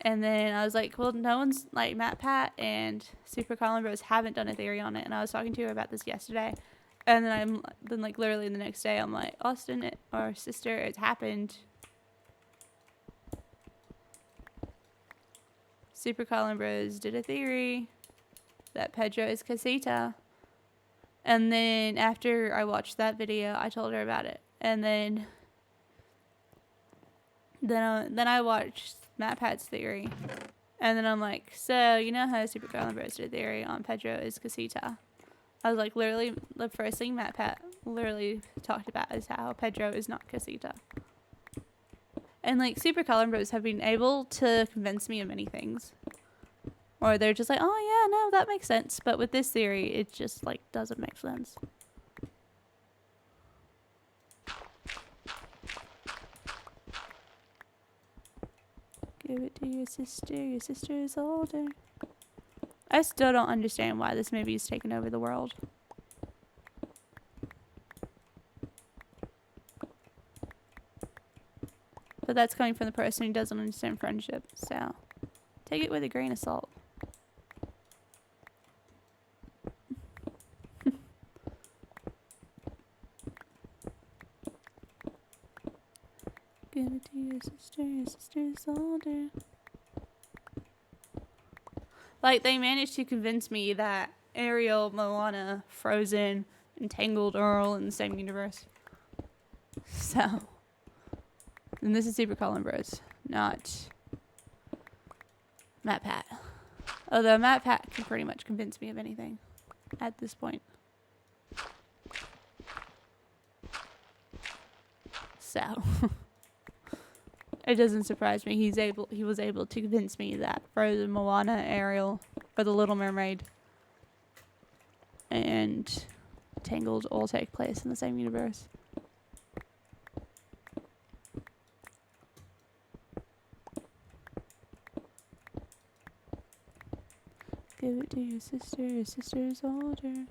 And then I was like, well, no one's like Matt Pat and Super Colin Bros haven't done a theory on it. And I was talking to her about this yesterday. And then like literally the next day, I'm like, Austin, or sister, it's happened. Super Colin Bros did a theory that Pedro is Casita. And then after I watched that video, I told her about it. And then I watched Matt Pat's theory. And then I'm like, so you know how Super Colin Bros did a theory on Pedro is Casita? I was like, literally, the first thing Matt Pat literally talked about is how Pedro is not Casita. And like Super Colin Bros have been able to convince me of many things. Or they're just like, oh yeah, no, that makes sense. But with this theory, it just like doesn't make sense. Give it to your sister. Your sister is older. I still don't understand why this movie is taking over the world. But that's coming from the person who doesn't understand friendship. So take it with a grain of salt. Give it to your sister is older. Like, they managed to convince me that Ariel, Moana, Frozen, and Tangled are all in the same universe. So, and this is Super Colin Bros, not Matt Pat. Although Matt Pat can pretty much convince me of anything at this point. So, it doesn't surprise me. He was able to convince me that Frozen, Moana, Ariel, or The Little Mermaid, and Tangled all take place in the same universe. Give it to your sister is older.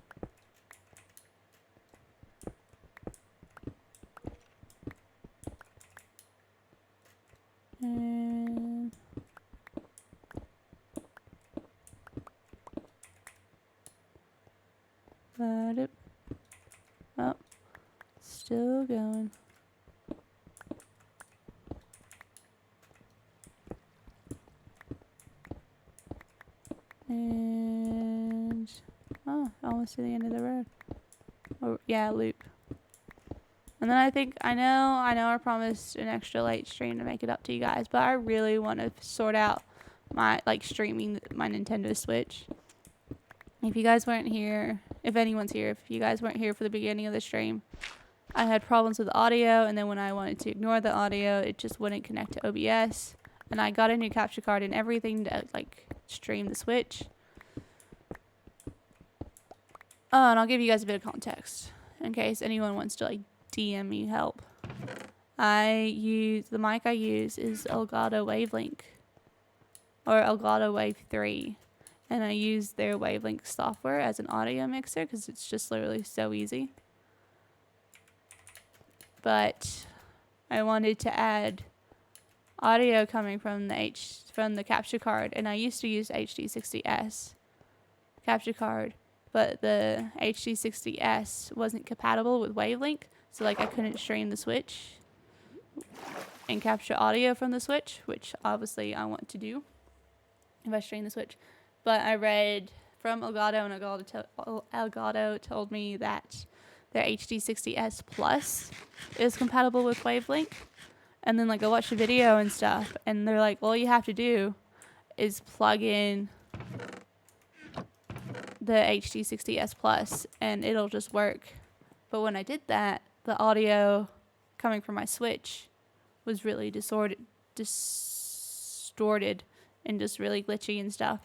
And let it. Oh, still going. And oh, almost to the end of the road. Oh yeah, loop. And then I know I promised an extra late stream to make it up to you guys, but I really want to sort out my streaming my Nintendo Switch. If you guys weren't here, if anyone's here, if you guys weren't here for the beginning of the stream, I had problems with the audio, and then when I wanted to ignore the audio, it just wouldn't connect to OBS. And I got a new capture card and everything to stream the Switch. Oh, and I'll give you guys a bit of context in case anyone wants to DM me help. The mic I use is Elgato Wavelink, or Elgato Wave 3, and I use their Wavelink software as an audio mixer because it's just literally so easy. But I wanted to add audio coming from the capture card, and I used to use HD60S capture card, but the HD60S wasn't compatible with Wavelink, so like I couldn't stream the Switch and capture audio from the Switch, which obviously I want to do if I stream the Switch. But I read from Elgato, and Elgato told me that their HD60S Plus is compatible with Wavelink. And then like I watched a video and stuff, and they're like, all you have to do is plug in the HD60S Plus and it'll just work. But when I did that, the audio coming from my Switch was really distorted and just really glitchy and stuff.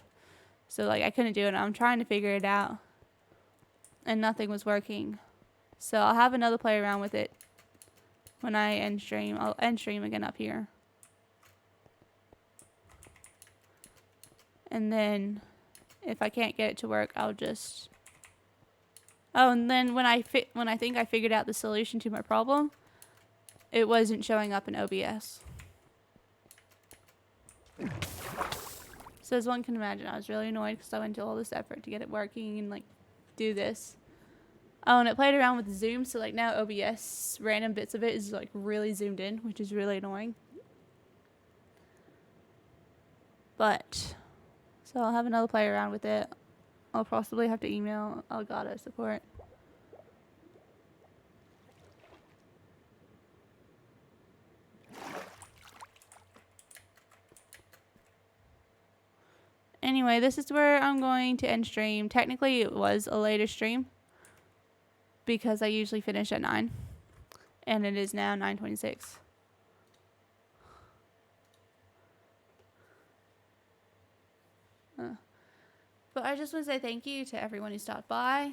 So like I couldn't do it. I'm trying to figure it out, and nothing was working. So I'll have another play around with it when I end stream. I'll end stream again up here. And then if I can't get it to work, I'll just... Oh, and then when I think I figured out the solution to my problem, it wasn't showing up in OBS. So as one can imagine, I was really annoyed because I went to all this effort to get it working and like do this. Oh, and it played around with zoom, so like now OBS, random bits of it is like really zoomed in, which is really annoying. But, so I'll have another play around with it. I'll possibly have to email Elgato support. Anyway, this is where I'm going to end stream. Technically, it was a later stream because I usually finish at 9. And it is now 9:26. But I just want to say thank you to everyone who stopped by.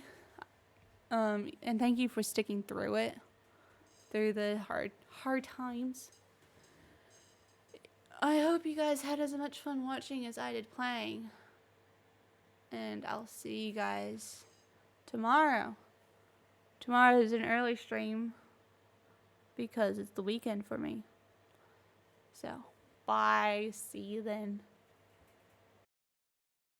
And thank you for sticking through it. Through the hard times. I hope you guys had as much fun watching as I did playing. And I'll see you guys tomorrow. Tomorrow is an early stream because it's the weekend for me. So, bye. See you then.